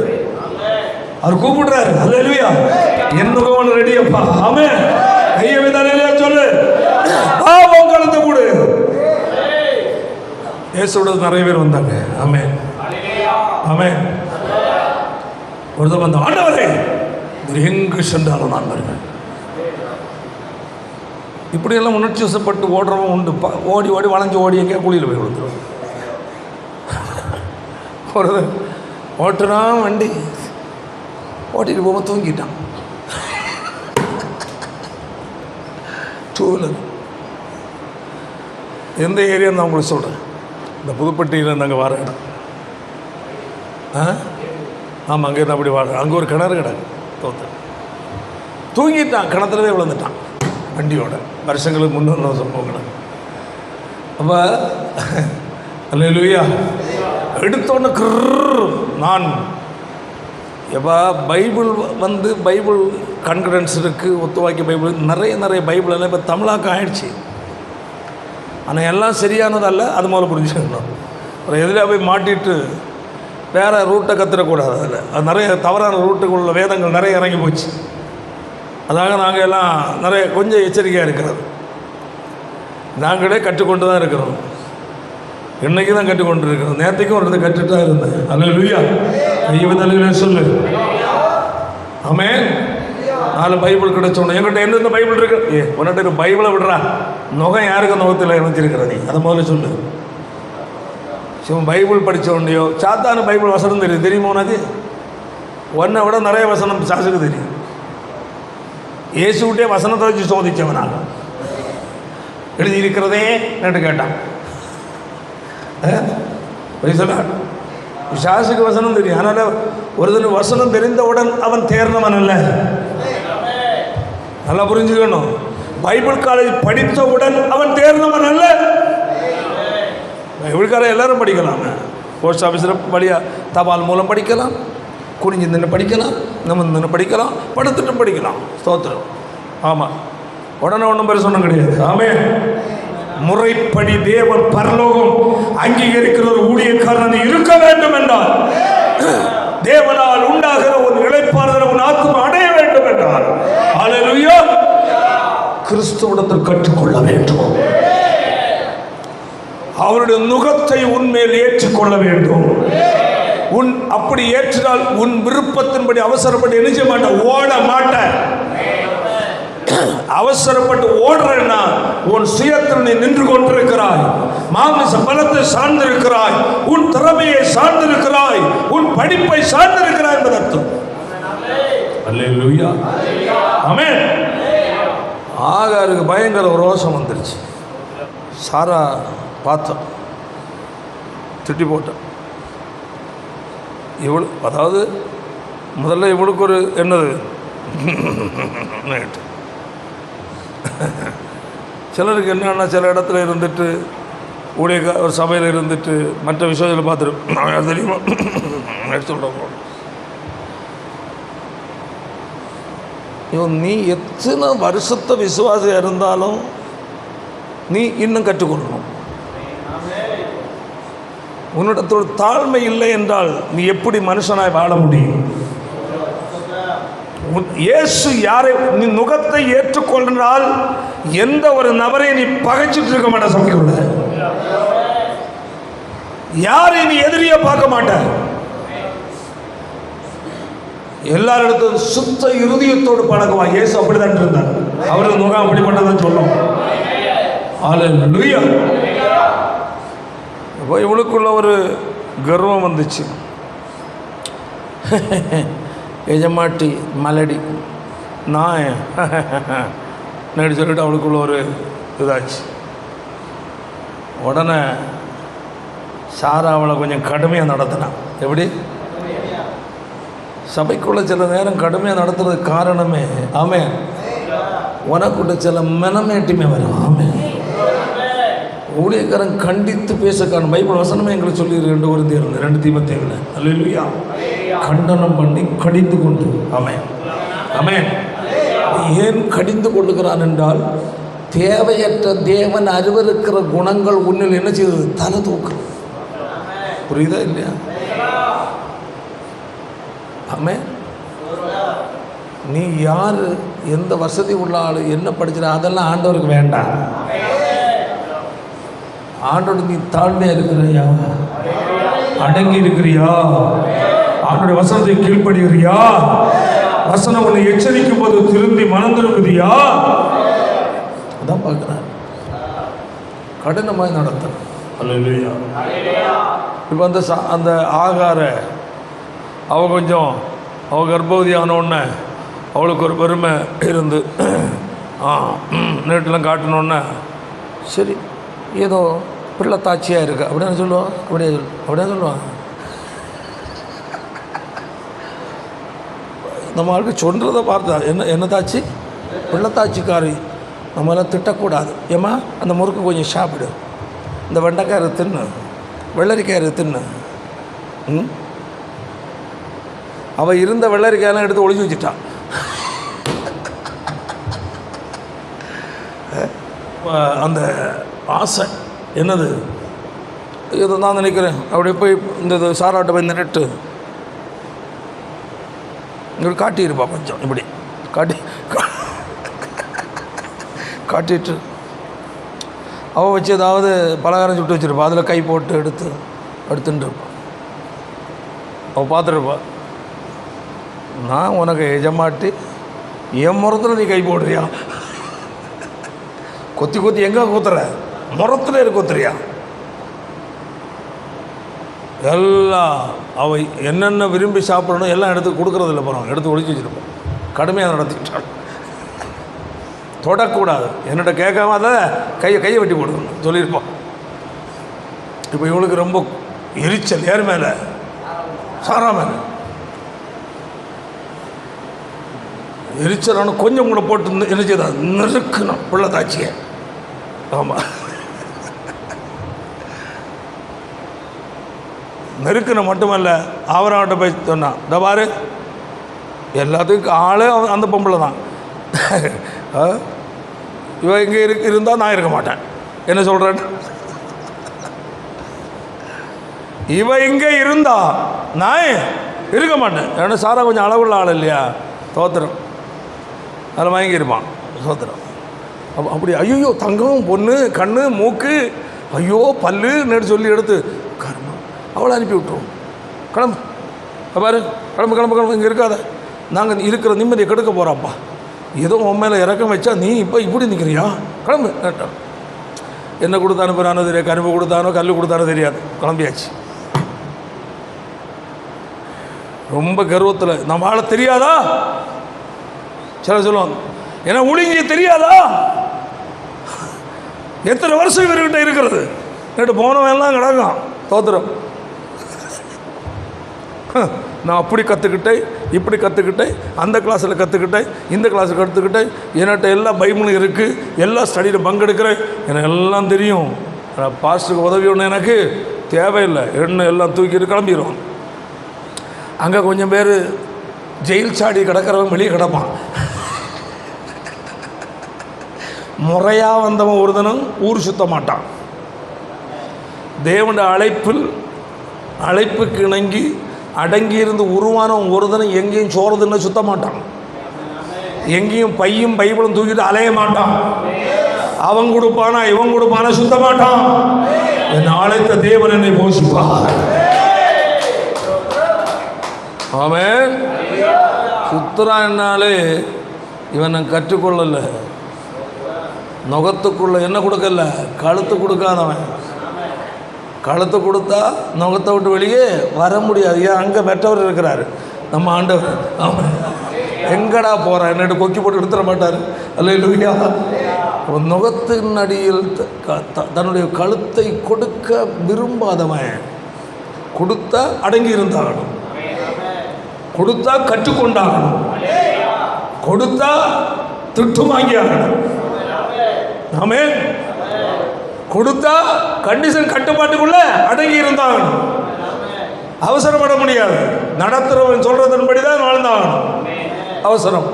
அவர் கூப்பிடுறாரு. ஹல்லேலூயா. என் நுகம் ரெடியப்பா. ஆமென். கையை விதாலையா சொல்லு. பாவம் கலந்து கூடு. இயேசுவோட நிறைய பேர் வந்தாங்க. ஆமென் ஆமென். ஒருத்தர் வந்த, ஆண்டவரே எங்கு சென்றாலும் நான் வருவேன். இப்படியெல்லாம் உணர்ச்சி வசப்பட்டு ஓடுறவன் உண்டு. ஓடி ஓடி வளைஞ்சு ஓடி எங்கேயா குழியில் போய் விழுந்துருவோம். ஒரு ஓட்டுனா வண்டி ஓட்டிட்டு போக தூங்கிட்டான். டூவீலர். எந்த ஏரியா நான் உங்களுக்கு சொல்கிறேன். இந்த புதுப்பட்டியில் நாங்கள் வர இடம். ஆமாம், அங்கேருந்து அப்படி வாழ. அங்கே ஒரு கிணறு கிடக்கு. தூங்கிட்டான். கிணத்துலவே விழுந்துட்டான் வண்டியோட. வருஷங்களுக்கு முன்னூறு சம்பவம் கிடக்கு. அப்போ அல்லேலூயா. எடுத்தோன்னு நான் எப்போ பைபிள் பைபிள் கான்ஃபிடன்ஸ் இருக்குது, ஒத்துவாக்கி பைபிள் நிறைய பைபிள் எல்லாம் இப்போ தமிழாக்கம் ஆயிடுச்சு. ஆனால் எல்லாம் சரியானதல்ல, அது முதல்ல புரிஞ்சுக்கணும். அப்புறம் எதில் போய் மாட்டிட்டு வேறு ரூட்டை கற்றுடக்கூடாது. அதில் அது நிறைய தவறான ரூட்டுக்குள்ள வேதங்கள் நிறைய இறங்கி போச்சு. அதாக நாங்கள் எல்லாம் நிறைய கொஞ்சம் எச்சரிக்கையாக இருக்கிறது. நாங்களே கற்றுக்கொண்டு தான் இருக்கிறோம். இன்னைக்கு தான் கற்றுக்கொண்டு இருக்கிறோம். நேற்றுக்கும் ஒரு இடத்தை கற்றுட்டு தான் இருந்தேன். அல்லேலூயா. கையை சொல்லு. ஆமென். 4 பைபிள் கிடைச்சோன்னு என்கிட்ட எந்தெந்த பைபிள் இருக்கு? உன்கிட்ட பைபிளை விடுறா. நுகம் யாருக்கு நுகத்தில் இணைச்சிருக்கிற நீ? அதை முதல்ல சொல்லு. சிவன் பைபிள் படித்த உடனேயோ சாத்தான பைபிள் வசனம் தெரியுமா உனக்கு? ஒன்றை விட நிறைய வசனம் சாசுக்கு தெரியும். இயேசுவிட்டே வசனத்தை வச்சு சோதித்தவனாக எழுதியிருக்கிறதே என்று கேட்டான். சொல்ல பிசாசுக்கு வசனம் தெரியும். அதனால் ஒருத்தன் வசனம் தெரிந்தவுடன் அவன் தேர்ந்தவன் அல்ல. நல்லா புரிஞ்சுக்கணும். பைபிள் காலேஜ் படித்தவுடன் அவன் தேர்ந்தவன் அல்ல. பைபிள் காலேஜ் எல்லாரும் படிக்கலாம். போஸ்ட் ஆஃபீஸில் தபால் மூலம் படிக்கலாம், குனிஞ்சு நின்று படிக்கலாம், நின்று படிக்கலாம், படுத்துட்டு படிக்கலாம். ஸ்தோத்திரம். ஆமாம், உடனே ஒன்றும் பேர் சொன்ன கிடையாது. ஆமென். முறைப்படி தேவன் பரலோகம் அங்கீகரிக்கிற ஒரு ஊழியக்காரன் இருக்க வேண்டும் என்றால், தேவனால் உண்டாகிற ஒரு இளைப்பாறுதலை உன் ஆத்துமா அடைய வேண்டும் என்றால், ஹல்லேலூயா, கிறிஸ்துவிடத்தில் கற்றுக்கொள்ள வேண்டும். அவருடைய நுகத்தை உன்மேல் ஏற்றுக்கொள்ள வேண்டும். அப்படி ஏற்றினால் உன் விருப்பத்தின்படி அவசரப்பட்டு என்ன செய்ய மாட்ட, ஓட மாட்ட. அவசரப்பட்டு ஓடுறேன்னா உன் சுயத்தில் நீ நின்று கொண்டிருக்கிறாய், மாமிச பலத்தை சார்ந்திருக்கிறாய், உன் திறமையை சார்ந்திருக்கிறாய், உன் படிப்பை சார்ந்திருக்கிறாய் என்பது அர்த்தம். அல்லேலூயா, ஆமென். ஆகாருக்கு பயங்கர ரோஷம் வந்துருச்சு. சாரா பார்த்தோம், திட்டி போட்டோம். இவளு, அதாவது முதல்ல இவளுக்கு ஒரு என்னது சிலருக்கு என்னன்னா, சில இடத்துல இருந்துட்டு ஊழிய ஒரு சபையில் இருந்துட்டு மற்ற விஷயத்தில் பார்த்துட்டு தெரியுமா சொல்கிறோம். இவன் நீ எத்தனை வருஷத்தை விசுவாசியாக இருந்தாலும் நீ இன்னும் கற்றுக்கொள்ளணும். உன்னிடத்தோடு தாழ்மை இல்லை என்றால் நீ எப்படி மனுஷனாய் வாழ முடியும்? இயேசு யாரை நீ நுகத்தை ஏற்றுக்கொண்டால் எந்த ஒரு நபரை நீ பகைச்சிட்டு இருக்க மாட்ட. சபைக்குள்ள யாரை நீ எதிரியா பார்க்க மாட்ட. எல்லாரிடத்தும் சுத்த இருதயத்தோடு பழகுவான். இயேசு அப்படிதான் இருந்தார். அவரது நுகம் அப்படிப்பட்டதான் சொல்லும். ஹல்லேலூயா. இப்போ இவளுக்குள்ள ஒரு கர்வம் வந்துச்சு. எஜமாட்டி மலடி நான் நேடி சொல்லிட்டு அவளுக்குள்ள ஒரு இதாச்சு. உடனே சாரா அவளை கொஞ்சம் கடுமையாக நடத்தினான். எப்படி? சபைக்குள்ள சில நேரம் கடுமையாக நடத்துறதுக்கு காரணமே, ஆமென், உனக்குள்ள சில மெனமேட்டுமே வரும். ஆமென். ஊழியக்காரன் கண்டித்து பேசக்கான பைபிள் வசனமே எங்களுக்கு சொல்லி 2 Corinthians 2 தீமோத்தேயுல அல்லேலூயா, கண்டனம் பண்ணி கடிந்து கொண்டு. ஆமென், ஆமென். ஏன் கடிந்து கொள்ளுகிறான் என்றால், தேவையற்ற தேவன் அருவருக்கிற குணங்கள் உன்னில் என்ன செய்யுது, தலை தூக்கு. புரியுதா இல்லையா? ஆமென். நீ யார், எந்த வசதி உள்ள ஆள், என்ன படிச்சிட, அதெல்லாம் ஆண்டவருக்கு வேண்டாம். ஆண்டோடு நீ தாழ்மையா இருக்கிறியா, அடங்கி இருக்கிறியா, ஆண்டோட வசனத்தை கீழ்ப்படுகிறியா, வசனம் உன்னை எச்சரிக்கும் போது திரும்பி மனம் திரும்புதியா, அதான் பார்க்குறேன். கடினமாய் நடத்த. அல்லேலூயா. இப்போ அந்த ஆகார அவ கொஞ்சம் அவ கர்ப்பவதி ஆனோடனே அவளுக்கு ஒரு பெருமை இருந்து நேட்டெலாம் காட்டினோடனே சரி ஏதோ பிள்ளை தாட்சியாக இருக்குது அப்படின்னு சொல்லுவான். அப்படியே சொல்லுவான். நம்ம ஆளுக்கு சொல்கிறத பார்த்தா என்ன தாச்சி, பிள்ளை தாட்சிக்காரி, நம்மளாம் திட்டக்கூடாது. ஏம்மா அந்த முறுக்கு கொஞ்சம் சாப்பிடு, இந்த வெண்டைக்காய் தின்னு, வெள்ளரிக்காய் தின்னு. அவள் இருந்த வெள்ளரிக்காயெல்லாம் எடுத்து ஒளிஞ்சு வச்சுட்டான். அந்த ஆசை என்னது, இதை நான் நினைக்கிறேன். அப்படி போய் இந்த சாராட்டை போய் நின்றுட்டு இப்படி காட்டியிருப்பா, கொஞ்சம் இப்படி காட்டிட்டு அவள் வச்சு ஏதாவது பலகாரம் சுட்டு வச்சுருப்பா, அதில் கை போட்டு எடுத்துட்டு இருப்பான். அவள் பார்த்துருப்பா, நான் உனக்கு எஜமாட்டி, என் முறத்தில் நீ கை போடுறியா, கொத்தி எங்கே கூத்துற, முறத்தில் கொத்துறியா. எல்லாம் அவள் என்னென்ன விரும்பி சாப்பிடணும் எல்லாம் எடுத்து கொடுக்குறதில்ல, போகிறோம் எடுத்து ஒழிச்சு வச்சுருப்போம். கடுமையாக நடத்திக்கிட்டாள். தொடக்கூடாது, என்னோட கேட்காம அதை கையை வெட்டி போடணும் சொல்லியிருப்போம். இப்போ இவளுக்கு ரொம்ப எரிச்சல், யார் மேலே, சாரா மேலே எரிச்சலான கொஞ்சம் கூட போட்டு என்ன செய்தா நெருக்கணும் பிள்ளை தாச்சிய. ஆமாம், நெருக்கணும் மட்டுமல்ல, அவர்கிட்ட போய் சொன்னான், இந்த பாரு எல்லாத்துக்கும் ஆளே அந்த பொம்பளை தான், இவ இங்கே இருந்தால் நான் இருக்க மாட்டேன். என்ன சொல்கிறேன்? இவ இங்கே இருந்தா நான் இருக்க மாட்டேன். ஏன்னா சாரா கொஞ்சம் அளவுள்ள ஆள் இல்லையா, தோத்திரம் அதில் வாங்கியிருப்பான் சோத்திரம். அப்படி ஐயோ தங்கம் பொண்ணு கண்ணு மூக்கு ஐயோ பல்லு நேற்று சொல்லி எடுத்து கர்மம் அவளை அனுப்பி விட்டுருவோம். கிளம்பு பாரு, கிளம்பு கிளம்பு கிளம்பு, இங்கே இருக்காத, நாங்கள் இருக்கிற நிம்மதியை கெடுக்க போகிறோம்ப்பா. ஏதோ உன் மேலே இறக்கம் வச்சா நீ இப்போ இப்படி நிற்கிறியா, கிளம்பு கேட்டான். என்ன கொடுத்து அனுப்புகிறானோ தெரியாது, கரும்பு கொடுத்தானோ கல் கொடுத்தானோ தெரியாது, கிளம்பியாச்சு. ரொம்ப கர்வத்தில் நம்ம ஆளை தெரியாதா சில சொல்லுவாங்க, ஏன்னா உளிஞ்சி தெரியாதா, எத்தனை வருஷம் இவர்கிட்ட இருக்கிறது, நேற்று போனவெல்லாம் கிடக்கும் தோத்திரம். நான் அப்படி கற்றுக்கிட்டேன், இப்படி கற்றுக்கிட்டேன், அந்த கிளாஸில் கற்றுக்கிட்டேன், இந்த கிளாஸில் கற்றுக்கிட்டேன், என்கிட்ட எல்லாம் பைபிளும் இருக்குது, எல்லா ஸ்டடியில் பங்கெடுக்கிறேன், எனக்கு எல்லாம் தெரியும், பாஸ்டருக்கு உதவி ஒன்று எனக்கு தேவையில்லை, என்ன எல்லாம் தூக்கிட்டு கிளம்பிடுவோம். அங்கே கொஞ்சம் பேர் ஜெயில் சாடி கிடக்கிறவன் வெளியே கிடப்பான். முறையாக வந்தவன் ஒரு தினம் ஊர் சுத்த மாட்டான். தேவனுடைய அழைப்புக்கு இணங்கி அடங்கியிருந்து உருவானவன் ஒரு தினம் எங்கேயும் சோறதுன்னு சுத்த மாட்டான், எங்கேயும் பையும் பைபிளும் தூக்கிட்டு அலைய மாட்டான். அவன் கொடுப்பானா இவன் கொடுப்பானா சுத்த மாட்டான். என் அழைத்த தேவன் என்னை போஷிப்பார். ஆமென். சுத்தரான் என்னாலே இவன் நான் கற்றுக்கொள்ளலை, நுகத்துக்குள்ள என்ன கொடுக்கல, கழுத்து கொடுக்காதவன். கழுத்து கொடுத்தா நுகத்தை விட்டு வெளியே வர முடியாது. ஏன் அங்கே மெட்டவர் இருக்கிறாரு நம்ம ஆண்டவர். ஆமாம், எங்கடா போகிறான் என்னட்டு கொக்கி போட்டு எடுத்துட மாட்டார். அல்லேலூயா. நுகத்தின் அடியில் தன்னுடைய கழுத்தை கொடுக்க விரும்பாதவன் கொடுத்தா அடங்கி இருந்தாகணும், கொடுத்தா கற்றுக்கொண்டாகணும், கொடுத்தா திட்டு வாங்கி ஆகணும். ஆமென். கொடுத்தா கண்டிஷன் கட்டுப்பாட்டுக்குள்ள அடங்கி இருந்தாகணும், அவசரப்பட முடியாது. நடத்துறவன் சொல்றதன்படி தான் வாழ்ந்தாகணும். அவசரம்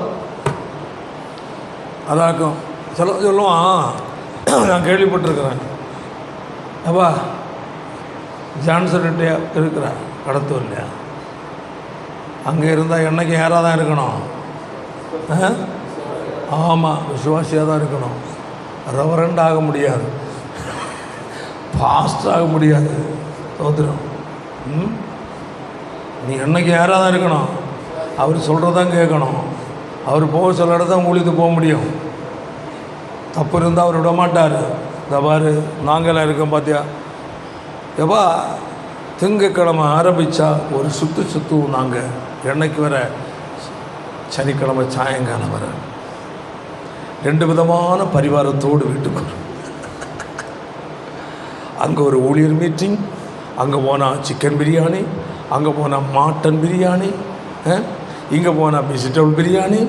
அதாக்கும் சொல்லுவான். நான் கேள்விப்பட்டிருக்கிறேன். அப்பா ஜான்சன்கிட்டே இருக்கிறேன் கடத்து இல்லையா, அங்கே இருந்தால் என்னைக்கு யாராக தான் இருக்கணும். ஆமாம், விசுவாசியாக தான் இருக்கணும். ரெவரண்ட் ஆக முடியாது, பாஸ்ட் ஆக முடியாது. தோத்திரம். நீ என்னைக்கு யாராக தான் இருக்கணும், அவர் சொல்கிறதான் கேட்கணும். அவர் போக சொல்ல தான் உங்களுக்கு போக முடியும். தப்பு இருந்தால் அவர் விட மாட்டார். இந்த பாரு நாங்களாம் இருக்கோம் பார்த்தியா, எப்பா திங்கக்கிழமை ஆரம்பித்தா ஒரு சுற்றுவோம் நாங்கள், என்னைக்கு வர சனிக்கிழமை சாயங்காலம் வர 2 விதமான பரிவாரத்தோடு வீட்டுக்கு வரும். அங்கே ஒரு ஊழியர் மீட்டிங், அங்கே போனால் சிக்கன் பிரியாணி, அங்கே போனால் மாட்டன் பிரியாணி, இங்கே போனால் வெஜிடபிள் பிரியாணி.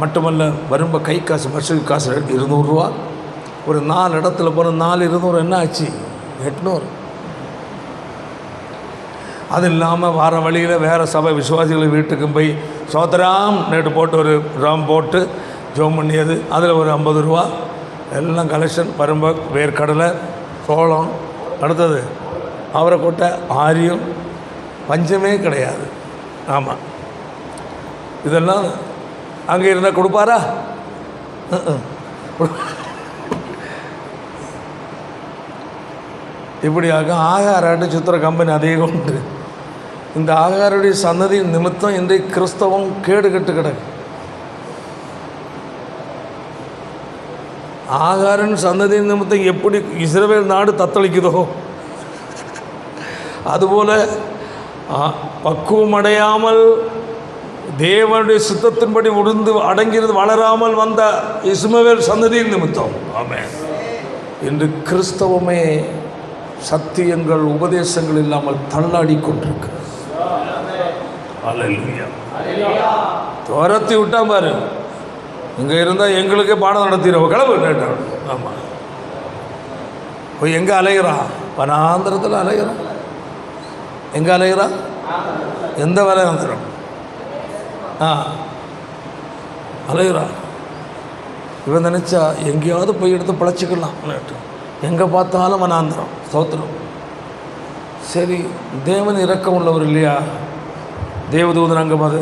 மட்டுமல்ல, வரும்ப கை காசு பஸ்ஸுக்கு காசு 200 ரூபா. ஒரு 4 இடத்துல போன 4 200 என்ன ஆச்சு, 800. அது இல்லாமல் வார வழியில் வேறு சபை விசுவாசிகள் வீட்டுக்கும் போய் சோதராம் நேற்று போட்டு ஒரு ராம் போட்டு ஜோம் பண்ணியது, அதில் ஒரு 50 ரூபா எல்லாம் கலெக்ஷன். வரும்ப வேர்க்கடலை, சோளம், அடுத்தது அவரைக்கொட்டை, ஆரியம், பஞ்சமே கிடையாது. ஆமாம், இதெல்லாம் அங்கே இருந்தால் கொடுப்பாரா? இப்படியாக ஆகாராட்டு சுத்திர கம்பெனி அதிகம் உண்டு. இந்த ஆகாருடைய சன்னதி நிமித்தம் இன்றைய கிறிஸ்தவம் கேடு கட்டு கிடக்கு. ஆகாரின் சன்னதி நிமித்தம் எப்படி இஸ்ரவேல் நாடு தத்தளிக்குதோ, அதுபோல் பக்குவம் அடையாமல் தேவனுடைய சித்தத்தின்படி உணர்ந்து அடங்கிறது வளராமல் வந்த இஸ்மவேல் சன்னதியின் நிமித்தம். ஆமென். இன்று கிறிஸ்தவமே சத்தியங்கள் உபதேசங்கள் இல்லாமல் தள்ளாடி கொண்டிருக்கு. அல்லேலூயா. துரத்தி விட்டா பாரு, இங்கே இருந்தால் எங்களுக்கே பாடம் நடத்திடுவோம், கிளம்பு கேட்டான். ஆமாம், போய் எங்கே அலைகிறான்? வனாந்திரத்தில் அலைகிறான். எங்கே அலைகிறான்? எந்த வனாந்திரம்? அலைகிறான். இவன் நினச்சா எங்கேயாவது போய் எடுத்து பிழைச்சிக்கலாம், எங்கே பார்த்தாலும் வனாந்திரம். ஸ்தோத்திரம். சரி, தேவன் இரக்கம் உள்ளவர் இல்லையா? தேவதூதன் அங்கே பார்த்து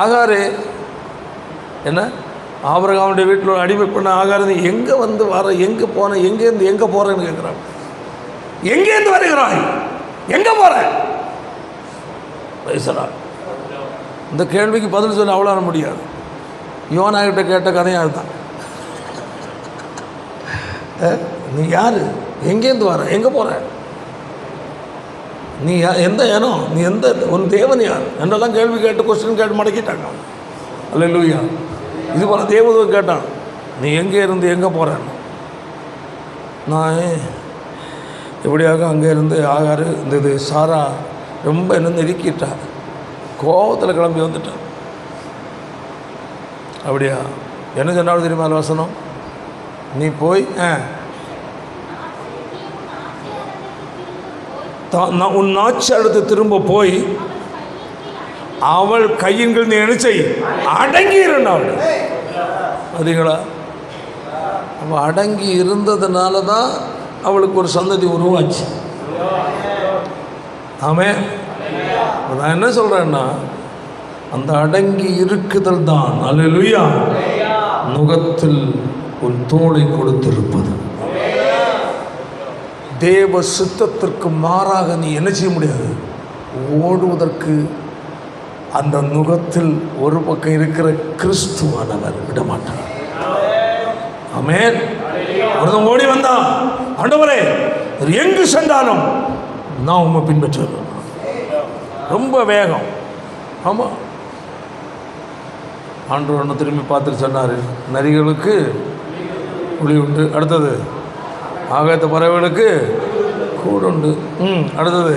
ஆகாரு என்ன ஆபிரகாமுடைய வீட்டில் அடிமை பண்ண ஆகாரு, நீ எங்கே வந்து வர, எங்கே போன, எங்கேருந்து எங்கே போகிறேன்னு கேட்குறான். எங்கேருந்து வருகிறாய், எங்கே போகிற? பேசலாம். இந்த கேள்விக்கு பதில் சொல்ல அவ்வளோ முடியாது. யோனாகிட்ட கேட்ட கதையாக அதுதான். நீ யார், எங்கேருந்து வர, எங்கே போகிற, நீ எந்த இனம், நீ எந்த உன் தேவன் யார் என்றெல்லாம் கேள்வி கேட்டு கொஸ்டின் கேட்டு மடக்கிட்டாங்க. அல்லேலூயா. இது போல தேவதூதன் கேட்டான், நீ எங்கே இருந்து எங்கே போகிறேன்னு. நான் எப்படியாக அங்கே இருந்து ஆகாரு இந்த இது சாரா ரொம்ப என்ன நெருக்கிட்டா, கோபத்தில் கிளம்பி வந்துட்டான். அப்படியா? என்ன சொன்னாலும் தெரியுமா வசனம்? நீ போய் உன் நாச்சு அடுத்து திரும்ப போய் அவள் கையின்கள் நீ என்ன செய், அடங்கியிருந்தாள். அதுங்களா? அவள் அடங்கி இருந்ததுனால தான் அவளுக்கு ஒரு சந்ததி உருவாச்சு. ஆமென். நான் என்ன சொல்கிறேன்னா, அந்த அடங்கி இருக்குதல் தான் அல்லேலூயா நுகத்தில் ஒரு தோளை கொடுத்திருப்பது. தேவ சித்தத்திற்கு மாறாக நீ என்ன செய்ய முடியாது, ஓடுவதற்கு அந்த நுகத்தில் ஒரு பக்கம் இருக்கிற கிறிஸ்துவானவர் விடமாட்டார். ஆமென். ஒருத்தன் ஓடி வந்தான், ஆண்டவரே எங்கு சென்றாலும் நான் உண்மை பின்பற்றுவேன். ரொம்ப வேகம். ஆமாம். ஆண்டவர் ஒன்று திரும்பி பார்த்துட்டு சொன்னார், நரிகளுக்கு புலி உண்டு. அடுத்தது ஆகாயத்து பறவைகளுக்கு கூடு உண்டு. அடுத்தது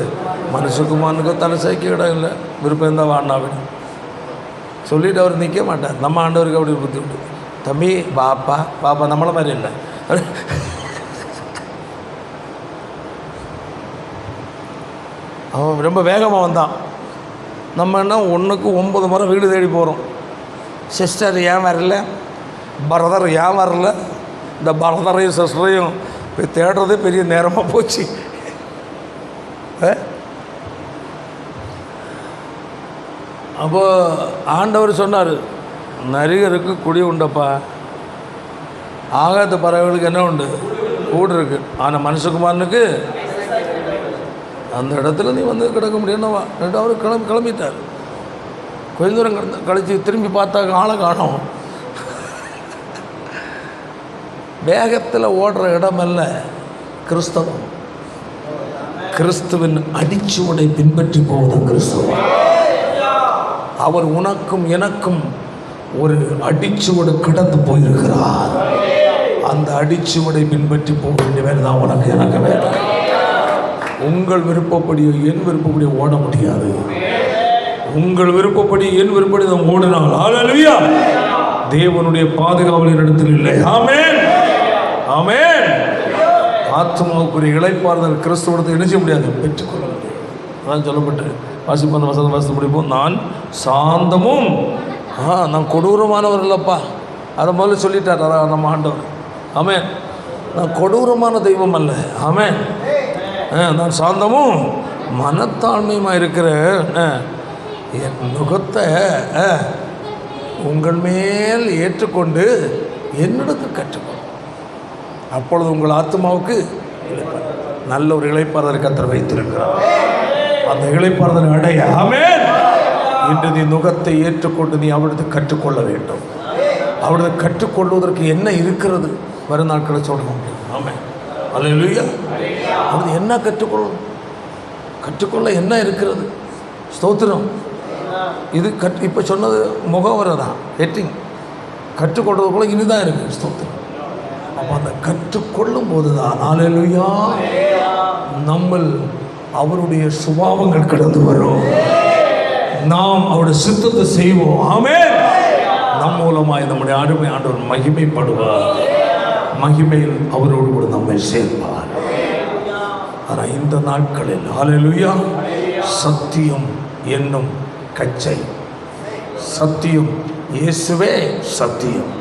மனுஷகுமாரனுக்கு தலை சைக்க இடம் இல்லை, விருப்பம் இருந்தால் வாடினாவின் சொல்லிவிட்டு அவர் நிற்க மாட்டார். நம்ம ஆண்டவருக்கு அப்படி புத்தி உண்டு. தம்பி பாப்பா பாப்பா நம்மளை மாதிரி இல்லை. அவன் ரொம்ப வேகமாக வந்தான். நம்ம என்ன 1க்கு 9 முறை வீடு தேடி போகிறோம். சிஸ்டர் ஏன் வரல, பிரதர் ஏன் வரல, இந்த பிரதரையும் சிஸ்டரையும் போய் தேடுறதே பெரிய நேரமாக போச்சு. அப்போ ஆண்டவர் சொன்னார், நரிகருக்கு குடி உண்டப்பா, ஆகாயத்து பறவைகளுக்கு என்ன உண்டு, கூடு இருக்குது. ஆனால் மனுஷகுமாரனுக்கு அந்த இடத்துல நீ வந்து கிடக்க முடியும்னவா. அவர் கிளம்பிட்டார். கொஞ்ச தூரம் கழிச்சு திரும்பி பார்த்தாக்க ஆளை காணோம். வேகத்தில் ஓடுற இடமல்ல கிறிஸ்தவம். கிறிஸ்துவின் அடிச்சுவடை பின்பற்றி போவது கிறிஸ்தவம். அவர் உனக்கும் எனக்கும் ஒரு அடிச்சுவடு கடந்து போயிருக்கிறார். அந்த அடிச்சுவடை பின்பற்றி போக வேண்டிய வேலை தான் உனக்கு எனக்கு வேலை. உங்கள் விருப்பப்படியோ என் விருப்பப்படியோ ஓட முடியாது. உங்கள் விருப்பப்படி என் விருப்பப்படி நாம் ஓடினால் ஹல்லேலூயா தேவனுடைய பாதுகாவலின் இடத்தில் இல்லை. ஆமென் ஆமென். ஆத்மாவுக்குரிய இளைப்பாறுதல் கிறிஸ்துவத்தை என்ன செய்ய முடியாது, பெற்றுக்கொள்ள முடியாது. அதான் சொல்லப்பட்டு வாசிப்பந்த வசனம் வாசித்து முடிப்போம். நான் சாந்தமும் நான் கொடூரமானவர் இல்லைப்பா, அதை முதல்ல சொல்லிட்டார். அதான் நம்ம ஆண்டவர். ஆமென். நான் கொடூரமான தெய்வம் அல்ல. ஆமென். நான் சாந்தமும் மனத்தாழ்மையுமாக இருக்கிற என் நுகத்தை உங்கள் மேல் ஏற்றுக்கொண்டு என்னிடத்தில் கற்றுக்கொள். அப்பொழுது உங்கள் ஆத்மாவுக்கு நல்ல ஒரு இளைப்பாறுதலை கர்த்தர் வைத்திருக்கிறார். அந்த இளைப்பாறுதலை அடைய ஆமென். இன்று நீ நுகத்தை ஏற்றுக்கொண்டு நீ அவரிடத்தை கற்றுக்கொள்ள வேண்டும். அவரிடத்தை கற்றுக்கொள்வதற்கு என்ன இருக்கிறது வரும் நாட்களை சொல்லணும். ஆமென் அல்லேலூயா. அவரது என்ன கற்றுக்கொள்ள என்ன இருக்கிறது? ஸ்தோத்திரம். இது இப்போ சொன்னது முகவரை தான், ஹெட்டிங். கற்றுக்கொள்றதுக்குள்ள இனிதான் இருக்குது. ஸ்தோத்திரம். அப்போ அந்த கற்றுக்கொள்ளும் போது தான் அல்லேலூயா நம்ம அவருடைய சுபாவங்கள் கடந்து வரும். நாம் அவருடைய சித்தத்தை செய்வோம். ஆமென். நம் மூலமாய் நம்முடைய அருமை ஆண்டவர் மகிமைப்படுவார். மகிமையில் அவரோடு கூட நம்மை சேர்ப்பார். ஆனால் இந்த நாட்களில் ஹல்லேலூயா சத்தியம் என்னும் கச்சை, சத்தியம் இயேசுவே சத்தியம்,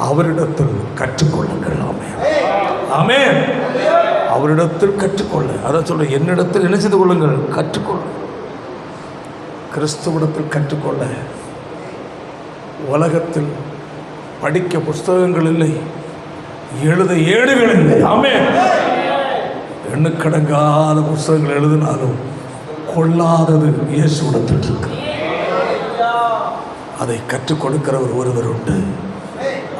அவரிடத்தில் கற்றுக்கொள்ளுங்கள். ஆமென் ஆமென். அவரிடத்தில் கற்றுக்கொள்ள, அதான் சொல்ல, என்னிடத்தில் என்ன செய்து கொள்ளுங்கள், கற்றுக்கொள்ள. கிறிஸ்துவிடத்தில் கற்றுக்கொள்ள. உலகத்தில் படிக்க புஸ்தகங்கள் இல்லை, எழுத ஏடுகள் இல்லை. ஆமென். எண்ணுக்கடங்காத புஸ்தகங்கள் எழுதினாலும் கொள்ளாதது இயேசுவிடத்தில் இருக்கு. அதை கற்றுக் கொடுக்கிறவர் ஒருவர் உண்டு.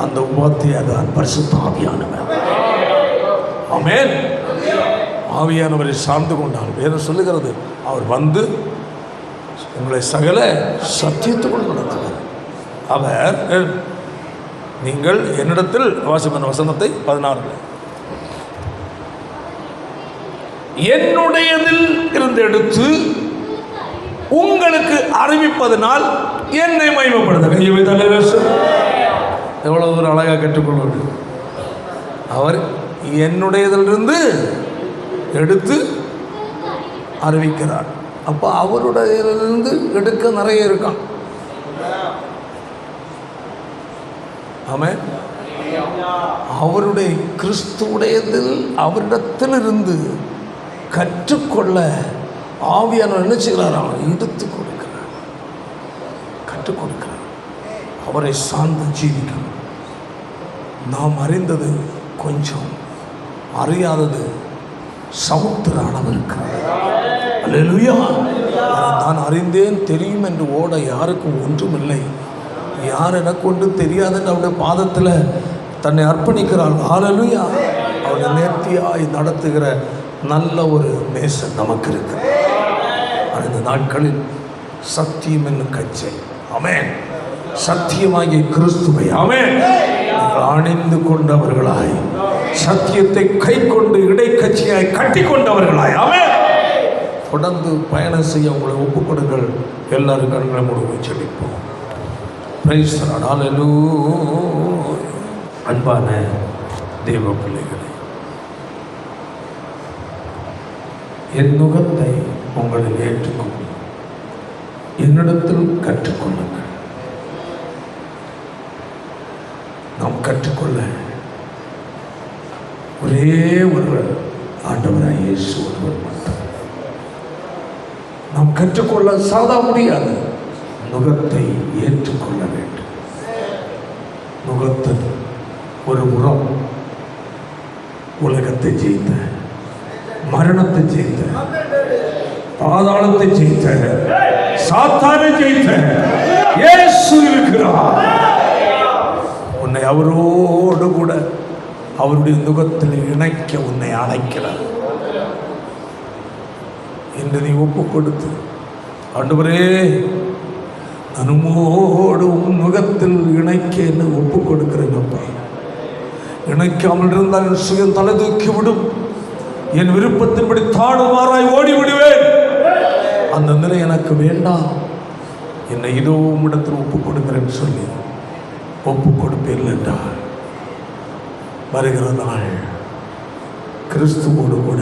அந்த உபாத்தியார் தான் பரிசுத்த ஆவியானவர். ஆமென். ஆவியானவரை சார்ந்து கொண்டால் வேதம் சொல்லுகிறது, அவர் வந்து உங்களை சகல சத்தியத்துக்குள் நடத்துவார். அவர், நீங்கள் என்னிடத்தில் வாசிப்பன வசனத்தை 16, என்னுடையதில் இருந்து எடுத்து உங்களுக்கு அறிவிப்பதனால் என்னை மகிமைப்படுத்த. எவ்வளவு ஒரு அழகாக கற்றுக்கொள்வது. அவர் என்னுடையதிலிருந்து எடுத்து அறிவிக்கிறார். அப்போ அவருடையிலிருந்து எடுக்க நிறைய இருக்கான். ஆமென். அவருடைய கிறிஸ்துவுடையதில் அவரிடத்திலிருந்து கற்றுக்கொள்ள ஆவியானவர் என்ன செய்கிறார், அவர் எடுத்து கொடுக்கிறார், கற்றுக் கொடுக்கிறார். அவரை சார்ந்து ஜீவிக்கணும். நாம் அறிந்தது கொஞ்சம், அறியாதது சமுத்திர அளவு இருக்கிறது. அல்லேலூயா. நான் அறிந்தேன் தெரியும் என்று ஓட யாருக்கும் ஒன்றும் இல்லை. யார் எனக்கு ஒன்றும் தெரியாதுன்னு அவருடைய பாதத்தில் தன்னை அர்ப்பணிக்கிறாள். அல்லேலூயா. அவருடைய நேர்த்தியாய் நடத்துகிற நல்ல ஒரு நேசன் நமக்கு இருக்கு. அந்த நாட்களில் சத்தியம் என்னும் கச்சை, ஆமென், சத்தியமாகிய கிறிஸ்துவை, ஆமென், அணிந்து கொண்டவர்களாய், சத்தியத்தை கை கொண்டு இடைக்கட்சியாய் கட்டி கொண்டவர்களாய், ஆமென், தொடர்ந்து பயணம் செய்ய உங்களை ஒப்புக் கொடுங்கள். எல்லாரும் கண்களை மூடி செபிப்போம். Price the Lord. ஹல்லேலூயா. அன்பான தேவ பிள்ளைகளே, என் நுகத்தை உங்களில் ஏற்றுக்கொண்டு என்னிடத்தில் கற்றுக்கொள்ளுங்கள். நாம் கற்றுக்கொள்ள ஒரே ஒருவர் ஆண்டவராய் இயேசு ஒருவர் மட்டும். நாம் கற்றுக்கொள்ள சாதா முடியாது. நுகத்தை ஏற்றுக்கொள்ள வேண்டும். நுகத்தில் ஒரு உரம் உலகத்தை ஜெயித்த, மரணத்தை ஜெயித்த, பாதாளத்தை ஜெயித்த, சாத்தானை ஜெயித்த இயேசு இருக்கிறார். உன்னை அவரோடு கூட அவருடைய நுகத்தில் இணைக்க உன்னை அழைக்கிறார். என்று நீ ஒப்பு கொடுத்து, ஆண்டவரே நான் உம்மோடு உன் நுகத்தில் இணைக்க என்ன ஒப்பு கொடுக்கிறேங்கப்பா. இணைக்காமல் இருந்தால் என் சுயம் தலை தூக்கி விடும், என் விருப்பத்தின்படி தாடுமாறாய் ஓடி விடுவேன். அந்த நிலை எனக்கு வேண்டாம். என்னை இதோ உம்மிடத்தில் ஒப்பு கொடுக்கிறேன்னு சொல்லி ஒப்பு கொடுப்பேன் என்றால் வருகிற நாள் கிறிஸ்துவோடு கூட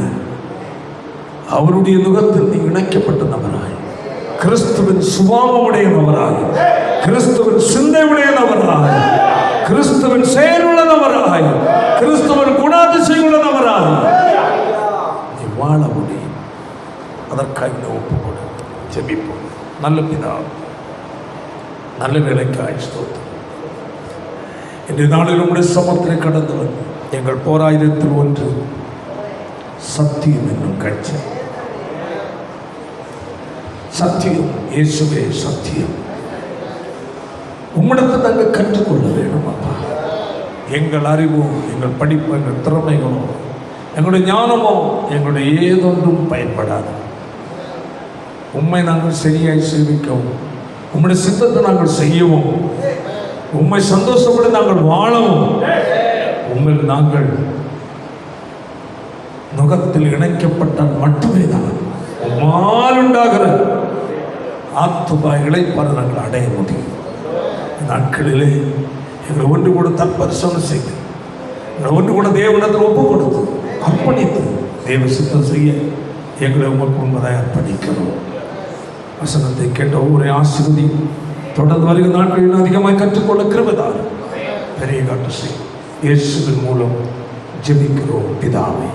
அவருடைய நுகத்தில் நீ இணைக்கப்பட்ட நபராய், கிறிஸ்துவின் சுபாவமுடைய நபராய், கிறிஸ்துவின் சிந்தை உடைய நபராய், கிறிஸ்துவின் செயலுள்ள நபராய், கிறிஸ்துவின் குணாதிசயம் உள்ள நபராய் நீ வாழ முடியும். அதற்காக இந்த ஒப்புக்கொடு. ஜெபிப்போம். நல்ல பிதா, நல்ல வேலைக்காய் ஸ்தோத்திரம். இன்றைய நாளில் உங்களுடைய சமத்தில் கடந்து வந்து எங்கள் போராயுதத்தில் ஒன்று சத்தியம் என்னும் கட்சி. சத்தியம் இயேசுவே சத்தியம். உம்மிடத்தை நாங்கள் கற்றுக்கொள்ள வேண்டும் அப்பா. எங்கள் அறிவோ, எங்கள் படிப்போ, எங்கள் திறமைகளோ, எங்களுடைய ஞானமோ, எங்களுடைய ஏதொன்றும் பயன்படாது. உம்மை நாங்கள் சரியாய் சேவிக்கவும், உம்முடைய சித்தத்தை நாங்கள் செய்யவும், உம்மை சந்தோஷப்பட நாங்கள் வாழவும், உண்மையில் நாங்கள் நுகத்தில் இணைக்கப்பட்டால் மட்டுமே தான் உம்மால் உண்டாகிற ஆத்துமா இளைப்பாறுதலை நாங்கள் அடைய முடியும். நாட்களிலே எங்களை ஒன்று கூட தற்பரிசோதனை செய்து எங்களை ஒன்று கூட தேவனிடத்தில் ஒப்பு கொடுத்து அர்ப்பணித்து தேவ சித்தம் செய்ய எங்களை உமக்கு உண்மையாக அர்ப்பணிக்கிறோம். வசனத்தை கேட்ட ஒவ்வொரு ஆசீர்வதியும் தொடர்ந்து வருகிற நாட்களில் அதிகமாக கற்றுக்கொள்ள கிருபைதான் பெரிய காட்டு செய்யும். இயேசுவின் மூலம் ஜெபிக்கிறோம் பிதாவே.